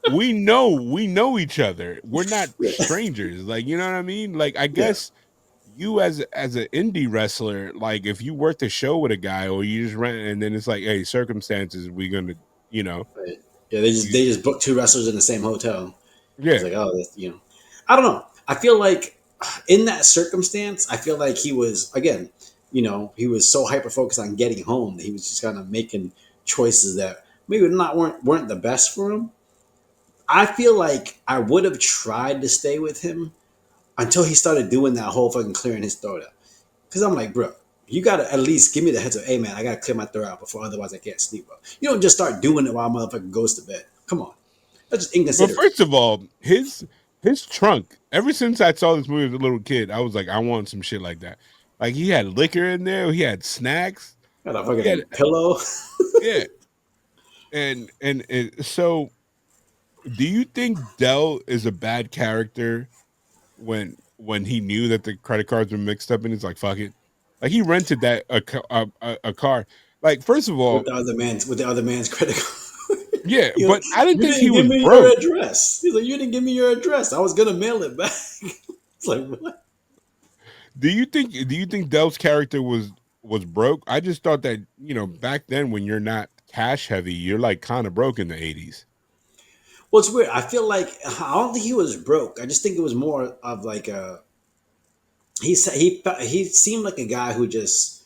Like we know each other. We're not Yeah. strangers. Like you know what I mean? Like I Yeah. guess you as an indie wrestler, like if you worked a show with a guy or you just rent and then it's like, hey, circumstances, we're gonna, you know, Right. Yeah. They just booked two wrestlers in the same hotel. It's yeah. like, oh, I don't know. I feel like in that circumstance, I feel like he was again, he was so hyper focused on getting home that he was just kind of making choices that maybe not weren't the best for him. I feel like I would have tried to stay with him until he started doing that whole fucking clearing his throat out. Because I'm like, bro, you gotta at least give me the heads up. Hey man, I gotta clear my throat out before otherwise I can't sleep, bro. You don't just start doing it while motherfucker goes to bed. Come on, that's just But inconsiderate. first of all, his his trunk. Ever since I saw this movie as a little kid, I was like, I want some shit like that. Like he had liquor in there, he had snacks, Got a he had fucking pillow. yeah, and so do you think Dell is a bad character when he knew that the credit cards were mixed up and he's like, fuck it, like he rented that a car. Like first of with all, the other man's credit card. yeah, He but was, I didn't you think he didn't give was me your broke. address. He's like, you didn't give me your address. I was gonna mail it back. It's like what? Do you think Dell's character was broke? I just thought that, back then when you're not cash heavy, you're like kind of broke in the 80s. Well, it's weird. I feel like I don't think he was broke. I just think it was more of like a he seemed like a guy who just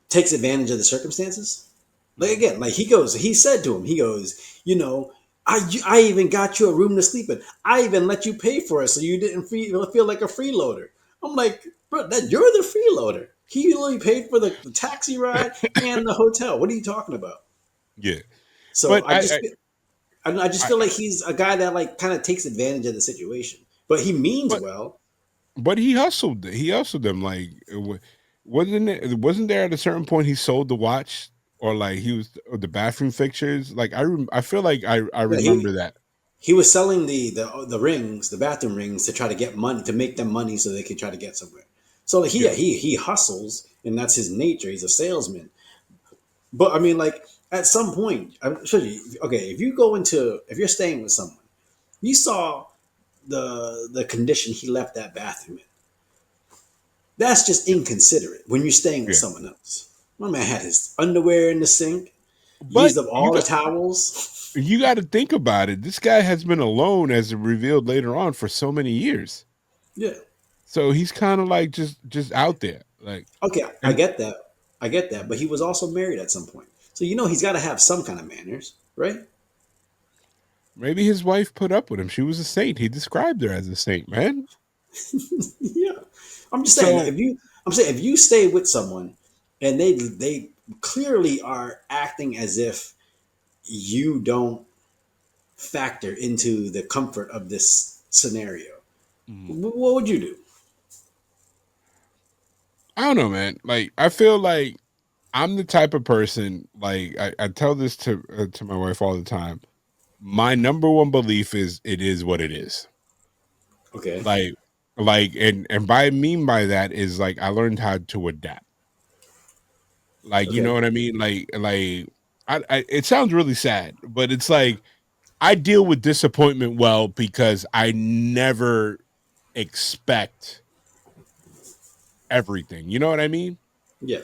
takes advantage of the circumstances. Like Mhm. again, like he said to him, he goes, I even got you a room to sleep in. I even let you pay for it so you didn't feel like a freeloader. I'm like, bro, that you're the freeloader. He only paid for the taxi ride and the hotel. What are you talking about? Yeah. So But I just I feel like he's a guy that like kind of takes advantage of the situation, but he means but well. but he hustled them like wasn't there at a certain point he sold the watch, or like he was, or the bathroom fixtures, like I feel like I Yeah, remember that. he was selling the rings, the bathroom rings, to try to get money to make them money so they could try to get somewhere. So like, Yeah. he hustles, and that's his nature. He's a salesman. But I mean, like at some point, I'm sure you. Okay, if you're staying with someone, you saw the condition he left that bathroom in. That's just inconsiderate when you're staying with Yeah. someone else. My man had his underwear in the sink, But used up all the towels. you got to think about it. This guy has been alone, as revealed later on, for so many years. Yeah. So he's kind of like just out there, like, Okay, I and get that. I get that. But he was also married at some point. So he's got to have some kind of manners, right? maybe his wife put up with him. She was a saint. He described her as a saint, man. Yeah. I'm just saying that So if you stay with someone and they clearly are acting as if you don't factor into the comfort of this scenario, mm, what would you do? I don't know, man. Like I feel like I'm the type of person. Like I tell this to my wife all the time. My number one belief is it is what it is. Okay. Like and by mean by that is like I learned how to adapt. Like, you know Okay. what I mean? Like it sounds really sad, but it's like I deal with disappointment well because I never expect everything. You know what I mean? Yeah.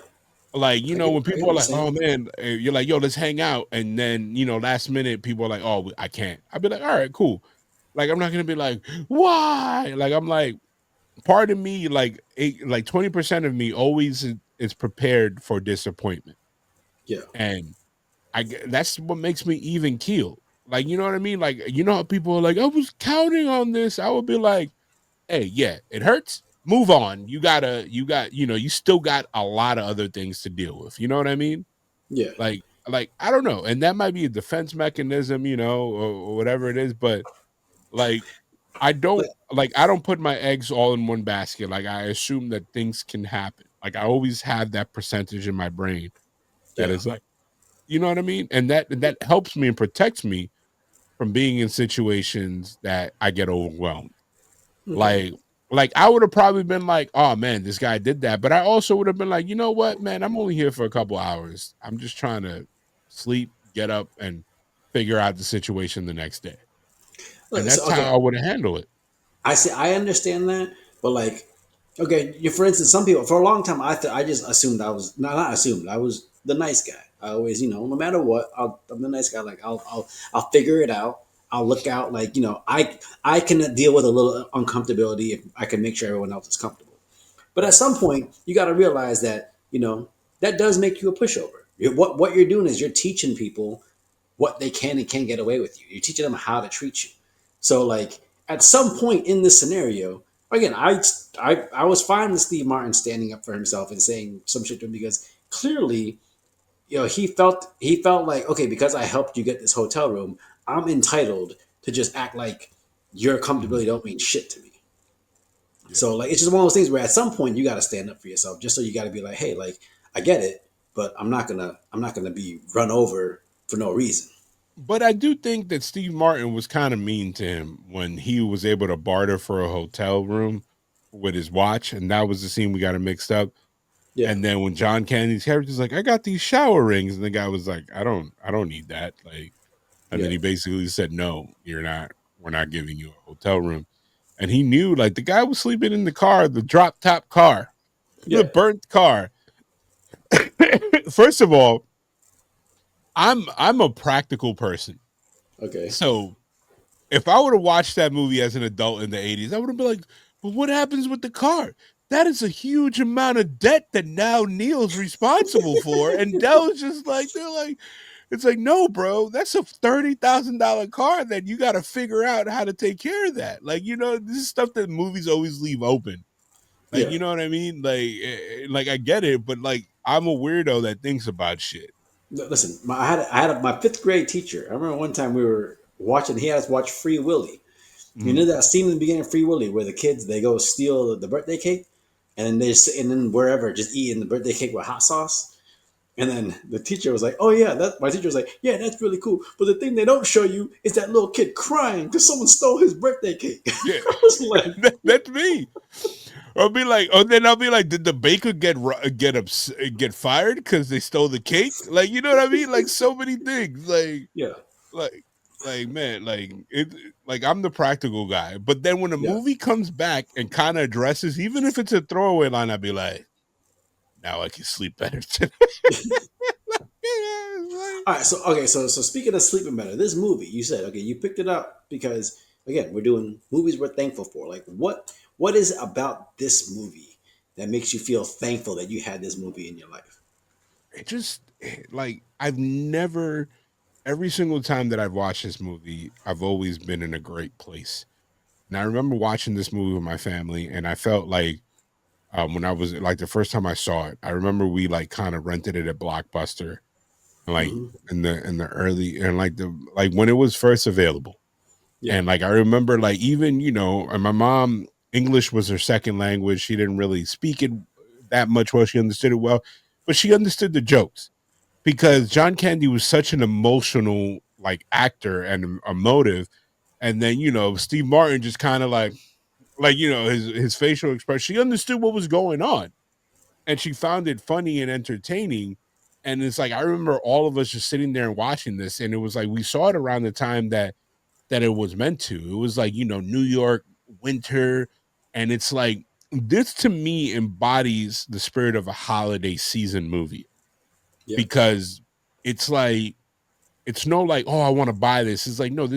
Like, when I get people what are you're like, "Oh saying. man," you're like, "Yo, let's hang out," and then last minute people are like, "Oh, I can't." I'd be like, "All right, cool." Like, I'm not gonna be like, "Why?" Like, I'm like, part of me, like 20% of me always is prepared for disappointment, Yeah. and that's what makes me even keel. Like, you know what I mean? Like, how people are like, "I was counting on this." I would be like, hey, yeah, it hurts. Move on. You still got a lot of other things to deal with. You know what I mean? Yeah. Like I don't know, and that might be a defense mechanism, or whatever it is, but like Like, I don't put my eggs all in one basket. Like I assume that things can happen. Like I always have that percentage in my brain that yeah. is like, you know what I mean? And that helps me and protects me from being in situations that I get overwhelmed. Okay. Like I would have probably been like, "Oh man, this guy did that," but I also would have been like, "You know what, man? I'm only here for a couple hours. I'm just trying to sleep, get up, and figure out the situation the next day." And Look, so that's how okay, I would have handled it. I see. I understand that, but like, okay, for instance, some people for a long time, I just assumed I was not assumed I was the nice guy. I always, no matter what, I'm the nice guy. Like, I'll figure it out. I'll look out. Like, I can deal with a little uncomfortability if I can make sure everyone else is comfortable. But at some point, you got to realize that that does make you a pushover. What you're doing is you're teaching people what they can and can't get away with you. You're teaching them how to treat you. So like at some point in this scenario, again, I was fine with Steve Martin standing up for himself and saying some shit to him because clearly, he felt like, okay, because I helped you get this hotel room, I'm entitled to just act like your Mhm. comfortability don't mean shit to me. Yeah. So like it's just one of those things where at some point you got to stand up for yourself. Just so you got to be like, hey, like I get it, but I'm not gonna be run over for no reason. But I do think that Steve Martin was kind of mean to him when he was able to barter for a hotel room with his watch, and that was the scene we got it mixed up. Yeah, And then when John Candy's character's like, "I got these shower rings," and the guy was like, I don't need that." Like, and yeah, then he basically said, "No, you're not. We're not giving you a hotel room." And he knew, like, the guy was sleeping in the car, the drop top car, the yeah. burnt car. First of all, I'm a practical person, Okay. so if I would have watched that movie as an adult in the 80s, I would have been like, but what happens with the car? That is a huge amount of debt that now Neil's responsible for. And Dell's just like, they're like, it's like, no, bro, that's a $30,000 car that you got to figure out how to take care of that. Like, this is stuff that movies always leave open. Like, Yeah. you know what I mean? Like I get it, but like, I'm a weirdo that thinks about shit. Listen, my fifth grade teacher. I remember one time we were watching. He had us watch Free Willy. You know Mhm. that scene in the beginning of Free Willy where the kids they go steal the birthday cake, and then and then wherever just eating the birthday cake with hot sauce. And then the teacher was like, "Oh yeah, that." My teacher was like, "Yeah, that's really cool." But the thing they don't show you is that little kid crying because someone stole his birthday cake. Yeah, I was like, that's me. I'll be like, oh, then I'll be like, did the baker get fired because they stole the cake? Like, you know what I mean? Like, so many things. "Yeah, Like, man, like I'm the practical guy. But then when the yeah." movie comes back and kind of addresses, even if it's a throwaway line, I'd be like, now I can sleep better tonight. All right, so okay, so speaking of sleeping better, this movie you said okay, you picked it up because again we're doing movies we're thankful for. Like what is about this movie that makes you feel thankful that you had this movie in your life? It just like I've never every single time that I've watched this movie, I've always been in a great place. And I remember watching this movie with my family, and I felt like when I was like the first time I saw it, I remember we like kind of rented it at Blockbuster, like Hmm. in the early and like when it was first available. Yeah, And like I remember like even and my mom English was her second language. She didn't really speak it that much well. She understood it well, but she understood the jokes yeah, because John Candy was such an emotional like actor and emotive. And then Steve Martin just kind of like his facial expression. She understood what was going on, and she found it funny and entertaining. And it's like I remember all of us just sitting there and watching this, and it was like we saw it around the time that it was meant to. It was like New York winter, and it's like this to me embodies the spirit of a holiday season movie yeah, because it's like it's no like, oh, I want to buy this. It's like, no,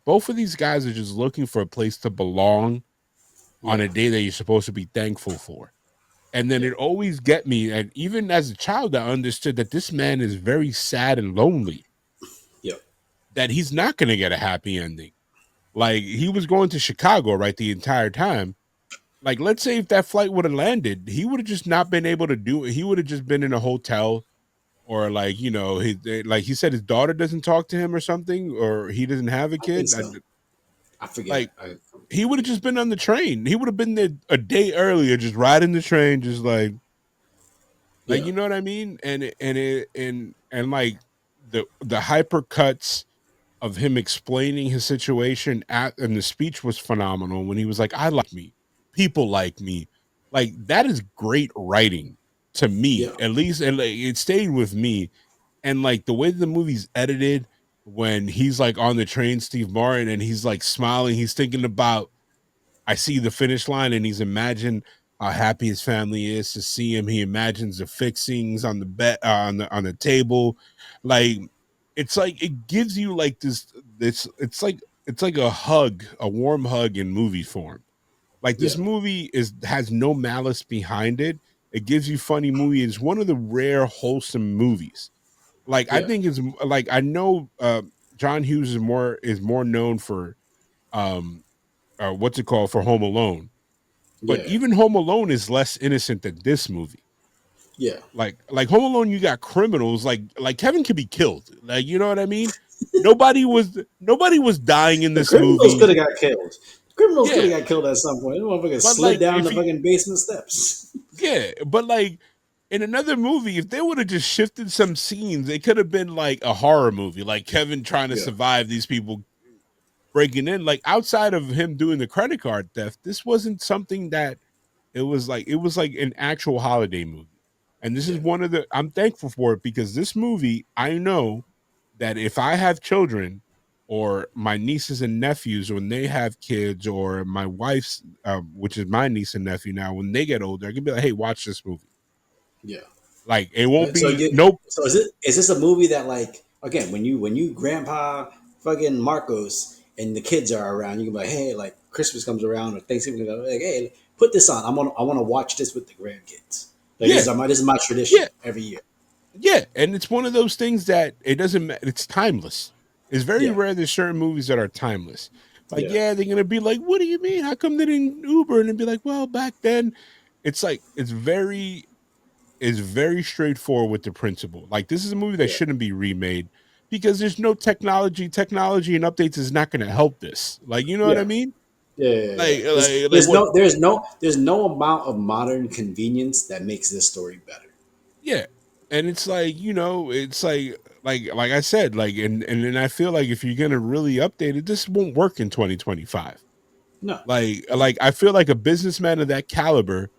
both of these guys are just looking for a place to belong on yeah, a day that you're supposed to be thankful for. And then yeah, it always get me. And even as a child, I understood that this man is very sad and lonely, yeah. that he's not going to get a happy ending. Like he was going to Chicago, right, the entire time. Like, let's say if that flight would have landed, he would have just not been able to do it. He would have just been in a hotel or like, like he said his daughter doesn't talk to him or something, or he doesn't have a I think kid. so. I forget. Like he would have just been on the train. He would have been there a day earlier, just riding the train, just like Yeah, you know what I mean? And like the hyper cuts of him explaining his situation and the speech was phenomenal when he was like, I like me, people like me. Like that is great writing to me, yeah. at least, and like, it stayed with me. And like the way the movie's edited when he's like on the train, Steve Martin, and he's like smiling, he's thinking about I see the finish line and he's imagined how happy his family is to see him. He imagines the fixings on the bed on the table. Like it's like it gives you like this it's like a hug, a warm hug in movie form. Like Yeah, this movie has no malice behind it. It gives you funny movie. It's one of the rare wholesome movies. Like I yeah, think it's like I know John Hughes is more known for um what's it called for Home Alone. But yeah, even Home Alone is less innocent than this movie. yeah, Like Home Alone, you got criminals like Kevin could be killed. Like you know what I mean? nobody was dying in The this criminals could movie. have got killed. Criminals could Yeah, have got killed at some point. The motherfucker but slid like down if the you fucking basement steps. yeah, but like in another movie, if they would have just shifted some scenes, it could have been like a horror movie, like Kevin trying to Yeah, survive these people breaking in. Like outside of him doing the credit card theft, this wasn't something that it was like an actual holiday movie. And this is yeah, one of the I'm thankful for it because this movie, I know that if I have children or my nieces and nephews when they have kids or my wife's which is my niece and nephew now when they get older, I can be like, hey, watch this movie. yeah. Like it won't So be you, nope. so is this a movie that like again when you grandpa fucking Marcos and the kids are around, you can be like, hey, like Christmas comes around or Thanksgiving comes around, like, hey, put this on. I want to watch this with the grandkids. Like Yeah, this is my tradition yeah, every year. yeah. And it's one of those things that it doesn't it's timeless. It's very Yeah, rare there's certain movies that are timeless. Like, yeah, yeah, they're gonna be like, what do you mean? How come they didn't Uber? And it'd be like, well, back then, it's like it's very straightforward with the principle. Like this is a movie that yeah, shouldn't be remade because there's no technology. Technology and updates is not going to help this. Like you know what I yeah. mean? Yeah, yeah, yeah. Like There's like like there's what? no there's no there's no amount of modern convenience that makes this story better. Yeah, and it's like it's like I said, like and then I feel like if you're going to really update it, this won't work in 2025. No. Like I feel like a businessman of that caliber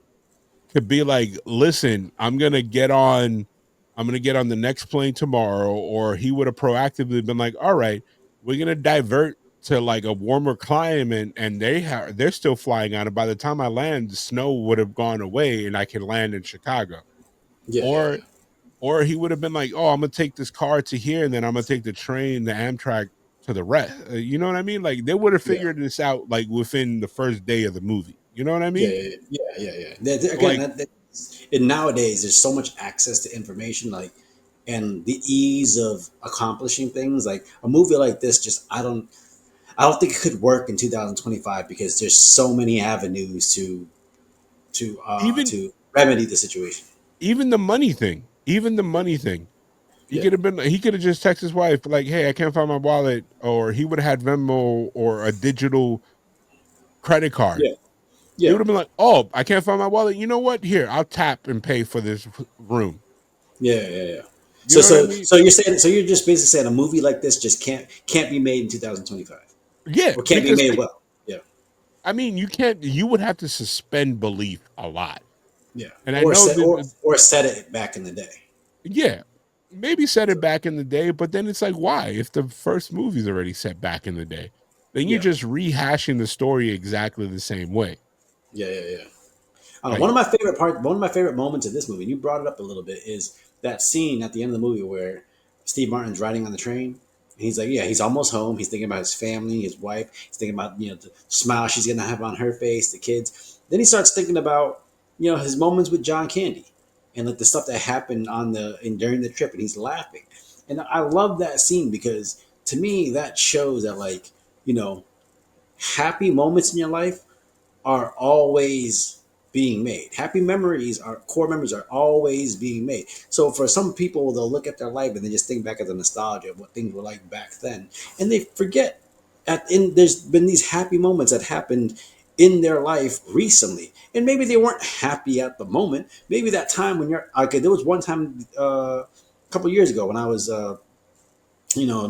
could be like, listen, I'm gonna get on the next plane tomorrow, or he would have proactively been like, all right, we're gonna divert to like a warmer climate, and they're still flying out, and by the time I land, the snow would have gone away, and I can land in Chicago, Yeah, yeah, or yeah, or he would have been like, oh, I'm gonna take this car to here, and then I'm gonna take the train, the Amtrak to the rest. You know what I mean? Like they would have yeah, figured this out like within the first day of the movie. You know what I yeah, mean? yeah, yeah, yeah, yeah. Again, Like and nowadays there's so much access to information, like, and the ease of accomplishing things. Like a movie like this, just I don't think it could work in 2025 because there's so many avenues even to remedy the situation. even the money thing. He Yeah, could have been. He could have just texted his wife like, "Hey, I can't find my wallet," or he would have had Venmo or a digital credit card. yeah, He yeah, would have been like, "Oh, I can't find my wallet. You know what? Here, I'll tap and pay for this room." yeah, yeah, yeah. You So know what I so mean? so you're saying so you're just basically saying a movie like this just can't be made in 2025 Yeah, or can't be because made well. Yeah, I mean, you can't. You would have to suspend belief a lot, yeah, and I know that. or set it back in the day. Yeah, maybe set it So back in the day, but then it's like, why? If the first movie's already set back in the day, then you're yeah, just rehashing the story exactly the same way. yeah, yeah, yeah. I don't know. Like One of my favorite moments of this movie, and you brought it up a little bit, is that scene at the end of the movie where Steve Martin's riding on the train. And he's like, yeah, he's almost home. He's thinking about his family, his wife. He's thinking about the smile she's gonna have on her face, the kids. Then he starts thinking about his moments with John Candy, and like the stuff that happened during the trip, and he's laughing. And I love that scene because to me that shows that like you know happy moments in your life are always being made. Happy memories, our core memories are always being made. So for some people, they'll look at their life and they just think back at the nostalgia of what things were like back then, and they forget. There's been these happy moments that happened in their life recently, and maybe they weren't happy at the moment. Maybe that time when you're okay. There was one time a couple years ago when I was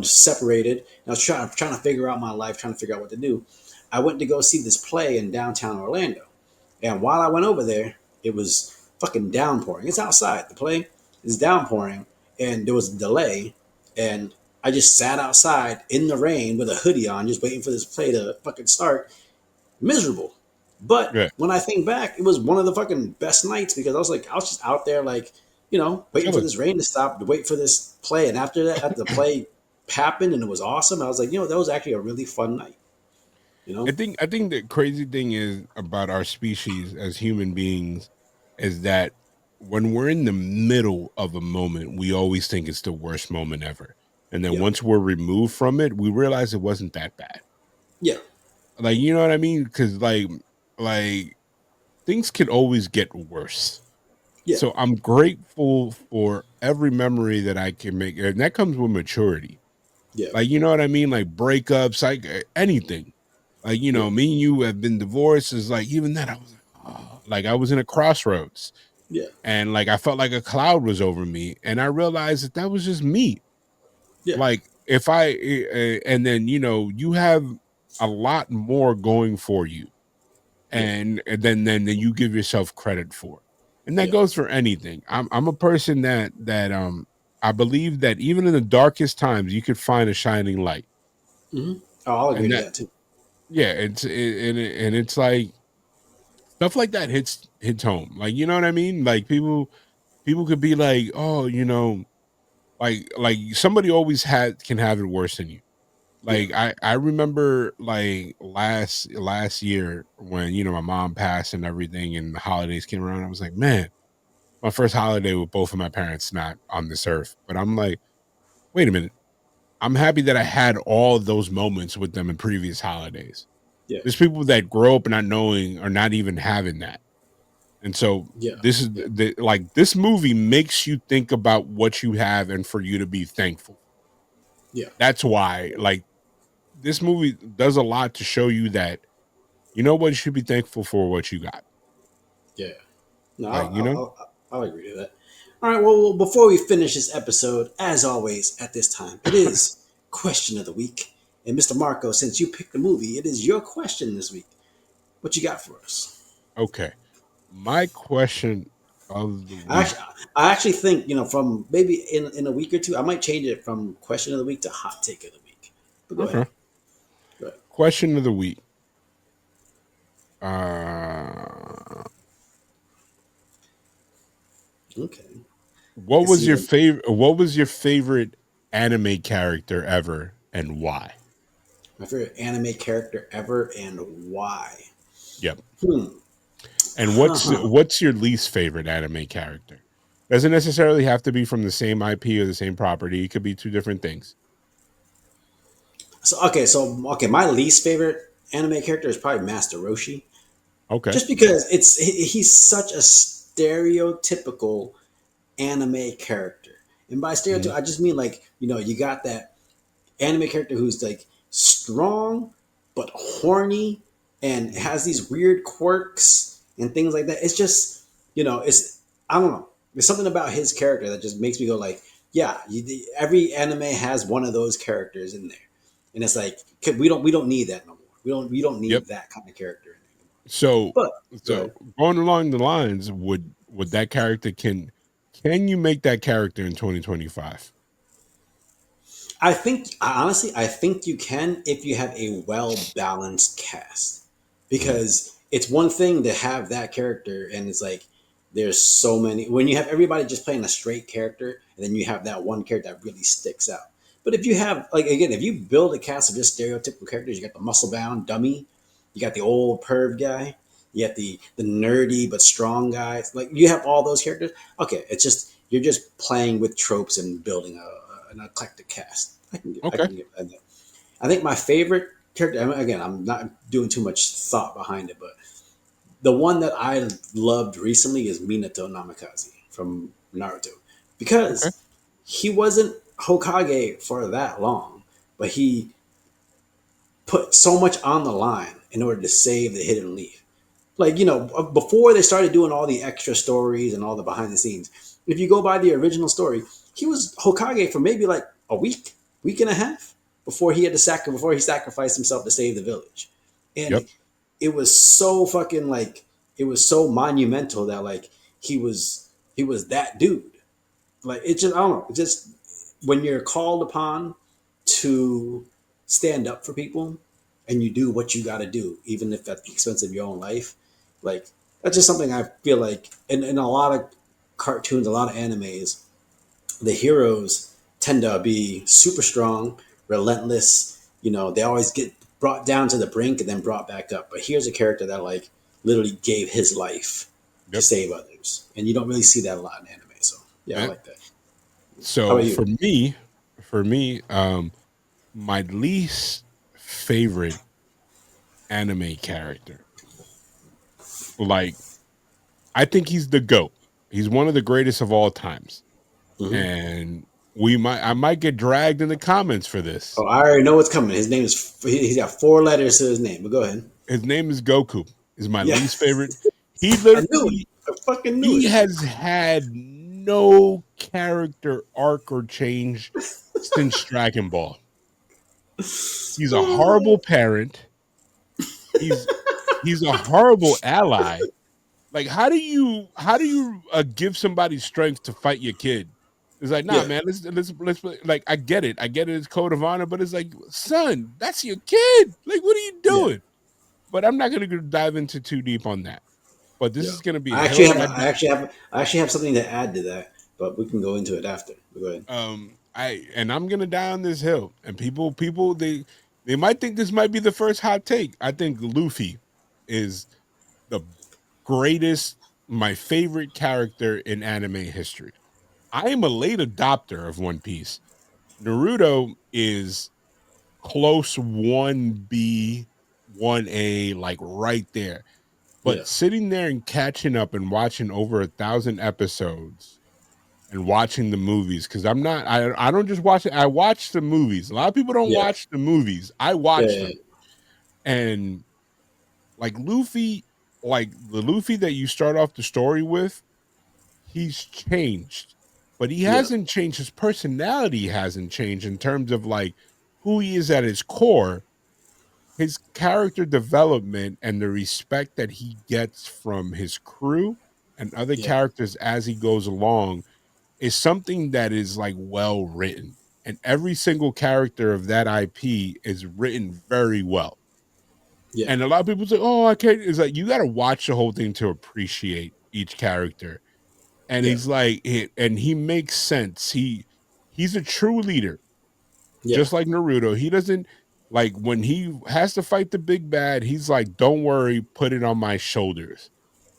separated. I was trying to figure out my life, trying to figure out what to do. I went to go see this play in downtown Orlando, and while I went over there, it was fucking downpouring. It's outside. The play is downpouring, and there was a delay, and I just sat outside in the rain with a hoodie on, just waiting for this play to fucking start. Miserable. But yeah, when I think back, it was one of the fucking best nights because I was just out there like, waiting for chilling. this rain to stop to wait for this play. And after the play happened and it was awesome, I was like, that was actually a really fun night. You I know? think I think the crazy thing is about our species as human beings is that when we're in the middle of a moment, we always think it's the worst moment ever. And then Yeah. once we're removed from it, we realize it wasn't that bad. Yeah. Like you know what I mean? Because like things can always get worse. Yeah. So I'm grateful for every memory that I can make, and that comes with maturity. Yeah. Like, you know what I mean? Like breakups, like anything. Like, you Yeah. know, me and you have been divorced. Is like even that I was like, oh, like I was in a crossroads, Yeah. and like I felt like a cloud was over me, and I realized that that was just me. Yeah. Like if I and then you know you have a lot more going for you, Yeah. and then you give yourself credit for, and that Yeah. goes for anything. I'm a person that I believe that even in the darkest times you could find a shining light, Hmm. Oh, I'll agree and to that that too. yeah, and it's like stuff like that hits home. Like you know what I mean? Like people could be like, oh, you know, like somebody always had can have it worse than you. Yeah. Like I remember like last year when you know my mom passed and everything and the holidays came around, I was like, man, my first holiday with both of my parents not on this earth. But I'm like, wait a minute. I'm happy that I had all those moments with them in previous holidays. Yeah. There's people that grow up not knowing or not even having that. And so Yeah. this is Yeah. like this movie makes you think about what you have and for you to be thankful. Yeah. That's why like this movie does a lot to show you that you know what you should be thankful for what you got. Yeah. No, Like, you know? I'll agree to that. All right. Well, before we finish this episode, as always, at this time, it is question of the week. And Mr. Marco, since you picked the movie, it is your question this week. What you got for us? Okay. My question of the I week. actually, I actually think from maybe in a week or two, I might change it from question of the week to hot take of the week. But go ahead. Okay. Go ahead. Question of the week. Uh Okay. I what can was see your that. favorite what was your favorite anime character ever and why? My favorite anime character ever and why. Yep. Hmm. And Huh. what's your least favorite anime character? Doesn't necessarily have to be from the same IP or the same property. It could be two different things. So my least favorite anime character is probably Master Roshi, Okay. just because he's such a stereotypical anime character, and by stereotype Mhm. I just mean like you got that anime character who's like strong but horny and has these weird quirks and things like that. It's just it's I don't know. There's something about his character that just makes me go like, yeah, every anime has one of those characters in there, and it's like we don't need that no more. We don't Yep. need that kind of character anymore. So But go so ahead. going along the lines, would that character can you make that character in 2025? I think you can if you have a well balanced cast, Mhm. because it's one thing to have that character, and it's like there's so many when you have everybody just playing a straight character, and then you have that one character that really sticks out. But if you have like again, if you build a cast of just stereotypical characters, you got the muscle bound dummy, you got the old perv guy, you got the nerdy but strong guy. Like you have all those characters. Okay, it's just you're just playing with tropes and building an eclectic cast. I Okay. can give that. I think my favorite character. Again, I'm not doing too much thought behind it, but the one that I loved recently is Minato Namikaze from Naruto, Okay. because he wasn't Hokage for that long, but he put so much on the line in order to save the hidden leaf. Like before they started doing all the extra stories and all the behind the scenes, if you go by the original story, he was Hokage for maybe like a week and a half before he had to before he sacrificed himself to save the village. And Yep. it was so fucking like it was so monumental that like he was that dude. Like it just I don't know. It just when you're called upon to stand up for people and you do what you got to do, even if at the expense of your own life, like that's just something I feel like in a lot of cartoons, a lot of animes, the heroes tend to be super strong, relentless. They always get brought down to the brink and then brought back up. But here's a character that like literally gave his life to Yep. save others, and you don't really see that a lot in anime. So yeah, I Yeah. like that. How So about you? for me, my least favorite anime character, like I think he's the GOAT. He's one of the greatest of all times. Hmm. And I might get dragged in the comments for this. Oh, I already know what's coming. His name is. He's got 4 letters to his name. But go ahead. His name is Goku. Is my Yeah, least favorite. He I knew it. literally I fucking knew he it. has had no character arc or change since Dragon Ball. He's a horrible parent. He's he's a horrible ally. Like how do you give somebody strength to fight your kid? It's like, nah, Yeah, man, let's like I get it. I get it, it's code of honor, but it's like, son, that's your kid. Like, what are you yeah, doing? But I'm not gonna dive into too deep on that. But this yeah. is gonna be a I hill actually have. that I actually have something to add to that, but we can go into it after. But go ahead. I'm gonna die on this hill. And people they might think this might be the first hot take. I think Luffy is the greatest, my favorite character in anime history. I am a late adopter of One Piece. Naruto is close 1B, 1A, like right there. Yeah, But sitting there and catching up and watching over 1,000 episodes and watching the movies, because I don't just watch it, I watch the movies. A lot of people don't yeah, watch the movies. I yeah, watch yeah, them. And like Luffy, like the Luffy that you start off the story with, he's changed, but he yeah, hasn't changed. His personality hasn't changed in terms of like who he is at his core. His character development and the respect that he gets from his crew and other yeah, characters as he goes along is something that is like well written. And every single character of that IP is written very well. yeah, And a lot of people say, "Oh, I can't." It's like you got to watch the whole thing to appreciate each character. And yeah, he's like, and he makes sense. He's a true leader, yeah, just like Naruto. He doesn't like when he has to fight the big bad. He's like, "Don't worry, put it on my shoulders."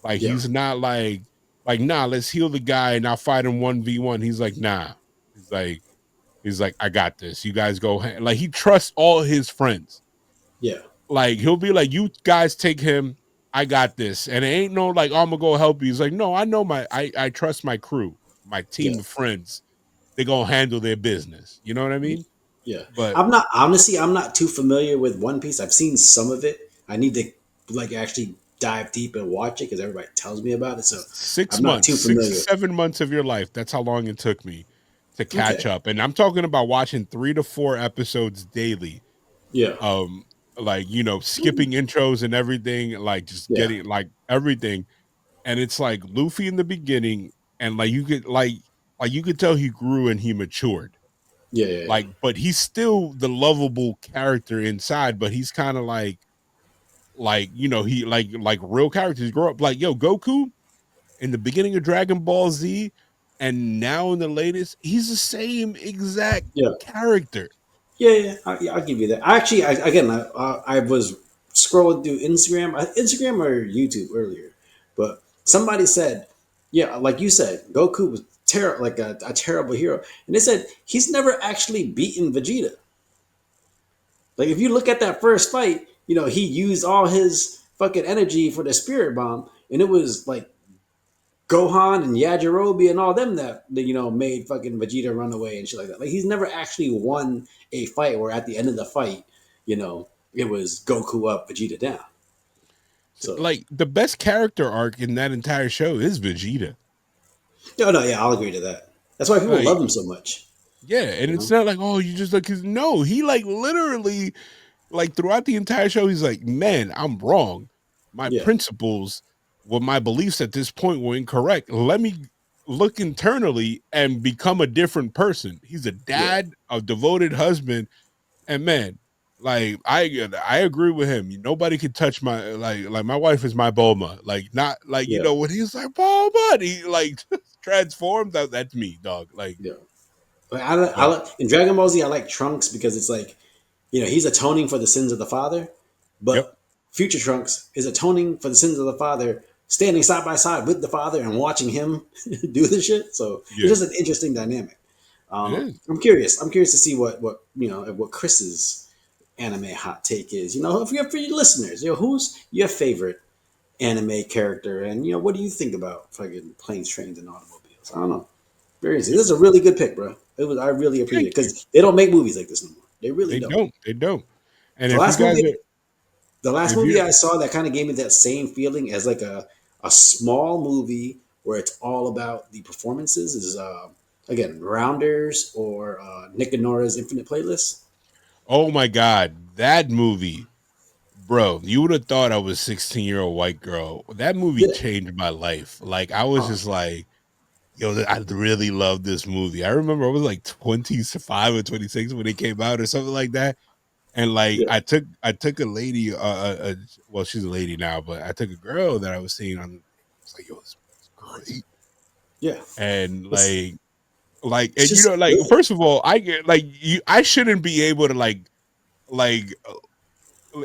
Like yeah, he's not like nah, let's heal the guy and I'll fight him 1v1. He's like, nah. He's like I got this. You guys go. Like he trusts all his friends. yeah, Like he'll be like, you guys take him. I got this. And it ain't no like, oh, I'm gonna go help you. He's like, no, I know I trust my crew, my yeah. team of friends. They gonna handle their business. You know what I mean? Yeah, But I'm not honestly. I'm not too familiar with One Piece. I've seen some of it. I need to like actually dive deep and watch it because everybody tells me about it. So six I'm not months, too six to familiar. 7 months of your life. That's how long it took me to catch Okay. up. And I'm talking about watching 3 to 4 episodes daily. Yeah. Um, like skipping intros and everything, like just Yeah. getting like everything. And it's like Luffy in the beginning, and like you could tell he grew and he matured. Yeah. Yeah. Yeah. But he's still the lovable character inside, but he's kind of he like real characters grow up. Like, yo, Goku in the beginning of Dragon Ball Z and now in the latest, he's the same exact Yeah. character. Yeah. Yeah. Yeah, I'll give you that. I actually, I was scrolling through Instagram or YouTube earlier, but somebody said, yeah, like you said, Goku was like a terrible hero, and they said he's never actually beaten Vegeta. Like if you look at that first fight, he used all his fucking energy for the spirit bomb, and it was like Gohan and Yajirobe and all them that made fucking Vegeta run away and shit like that. Like he's never actually won a fight where at the end of the fight, it was Goku up, Vegeta down. So Like the best character arc in that entire show is Vegeta. no, no, yeah, I'll agree to that. That's why people Like love him so much. yeah, and You it's know? not like, oh, you just like cause no, he like literally like throughout the entire show, he's like, man, I'm wrong. My Yeah, principles, well, my beliefs at this point were incorrect. Let me look internally and become a different person. He's a yeah, dad, a devoted husband, and man, like I agree with him. Nobody can touch my like my wife is my Bulma. Like not like yeah, when he's like Bulma, he like transforms. That's me, dog. Like, yeah. But but in Dragon Ball Z, I like Trunks because it's like, he's atoning for the sins of the father, yep, but Future Trunks is atoning for the sins of the father, standing side by side with the father and watching him do the shit. So it's yeah, just an interesting dynamic. it is. I'm curious. I'm curious to see what Chris's anime hot take is. For your listeners, who's your favorite anime character, and what do you think about fucking planes, trains, and automobiles? I don't know. Very easy. This is a really good pick, bro. It was. I really appreciate it Thank you. because they don't make movies like this no more. They really They don't. don't. They don't. And The if you last guys movie, are, the last if movie you, I saw that kind of gave me that same feeling as like a small movie where it's all about the performances is again Rounders or Nick and Nora's Infinite Playlist. oh my God, that movie, bro, you would have thought I was 16-year-old white girl. That movie Yeah. changed my life. Like I was Oh, just like, yo, I really love this movie. I remember I was like 25 or 26 when it came out or something like that. And like yeah, I took a lady, well, she's a lady now, but I took a girl that I was seeing on. It's like, yo, this movie's great, yeah. and It's it's and just like, good. first of all, I get like you, I shouldn't be able to like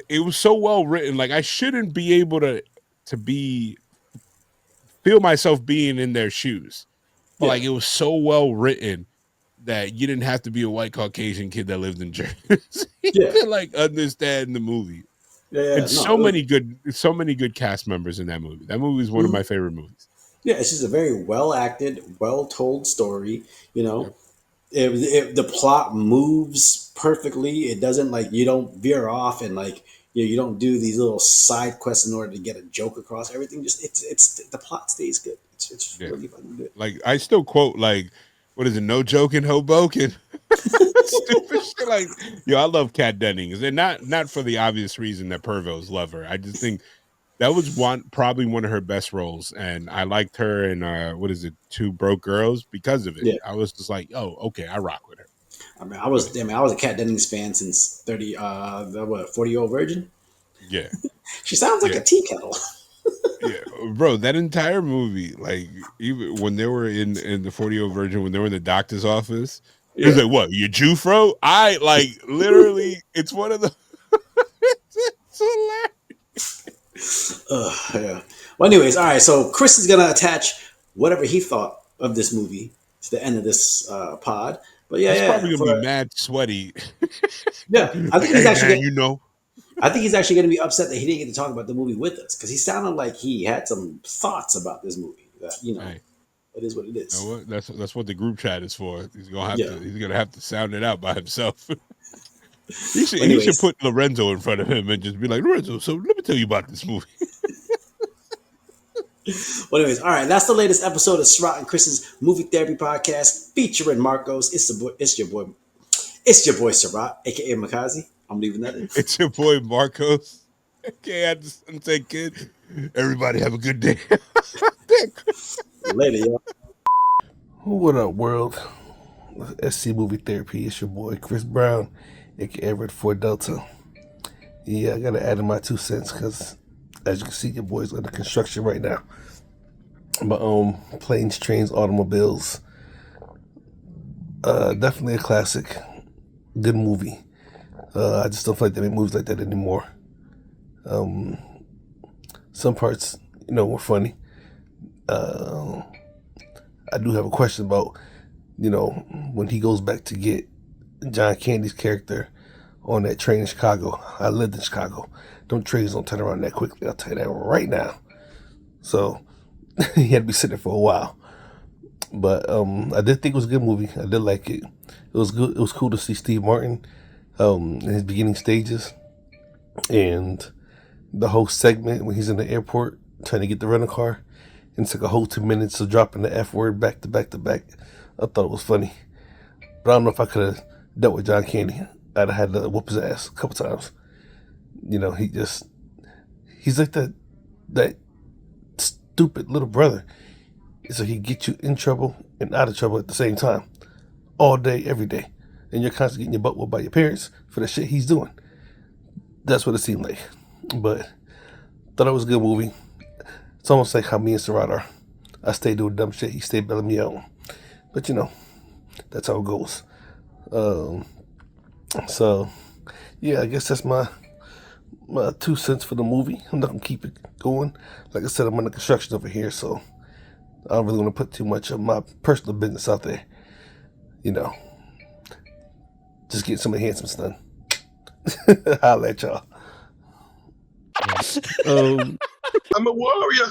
it was so well written. Like I shouldn't be able to be feel myself being in their shoes, but Yeah, like it was so well written that you didn't have to be a white Caucasian kid that lived in Jersey yeah, to like understand the movie. yeah, And yeah. No, it was. so many good cast members in that movie. That movie is one of Mhm. my favorite movies. Yeah, it's just a very well acted, well told story. You know, Yep. the plot moves perfectly. It doesn't like you don't veer off and like you don't do these little side quests in order to get a joke across. Everything just it's the plot stays good. It's Yeah. really fucking good. Like I still quote like, what is it? No joking, Hoboken. Stupid shit. Like, yo, I love Kat Dennings, and not for the obvious reason that pervos love her. I just think that was probably one of her best roles, and I liked her in what is it, Two Broke Girls because of it. Yeah, I was just like, oh, okay, I rock with her. Good. I was a Kat Dennings fan since 30 the what 40-year-old virgin. Yeah, She sounds like yeah. a tea kettle. Yeah, bro, that entire movie, like even when they were in the 40-year-old virgin, when they were in the doctor's office, it was Yeah. like, what, you Jufro? I like literally, it's one of the it's hilarious. Yeah. Well, anyways, all right. So Chris is gonna attach whatever he thought of this movie to the end of this pod. But yeah, He's yeah. probably gonna be For mad sweaty. yeah, I Like, think he's hey actually man, gonna, I think he's actually gonna be upset that he didn't get to talk about the movie with us because he sounded like he had some thoughts about this movie. That hey, it is what it you know is. what? That's what the group chat is for. Yeah. He's gonna have to sound it out by himself. But He should anyways, put Lorenzo in front of him and just be like, Lorenzo, so let me tell you about this movie. all right. That's the latest episode of Srot and Chris's Movie Therapy Podcast featuring Marcos. It's your boy Srot, aka Makazi. I'm leaving that in. It's your boy Marcos. Okay, I just say, kid. Everybody have a good day. Later, y'all. What up, world? SC Movie Therapy. It's your boy Chris Brown, aka Red 4 Delta. Yeah, I gotta add in my 2 cents because, as you can see, your boy's under construction right now. But planes, trains, automobiles. Definitely a classic. Good movie. I just don't feel like they make movies like that anymore. Some parts, were funny. I do have a question about, when he goes back to get John Candy's character on that train in Chicago. I lived in Chicago. Them trains don't turn around that quickly. I'll tell you that right now. So he had to be sitting there for a while. But I did think it was a good movie. I did like it. It was good. It was cool to see Steve Martin in his beginning stages, and the whole segment when he's in the airport trying to get the rental car, and it took a whole 2 minutes of dropping the F word back to back to back. I thought it was funny, but I don't know if I could have dealt with John Candy. I'd have had to whoop his ass a couple times. He's like that stupid little brother. So he get you in trouble and out of trouble at the same time, all day, every day, and you're constantly getting your butt whooped by your parents for the shit he's doing. That's what it seemed like. But thought it was a good movie. It's almost like how me and Sarad are. I stay doing dumb shit. He stayed bailing me out. But that's how it goes. So yeah, I guess that's my 2 cents for the movie. I'm not gonna keep it going. Like I said, I'm under construction over here, so I don't really want to put too much of my personal business out there. Just getting some enhancements done. I'll let y'all. I'm a warrior.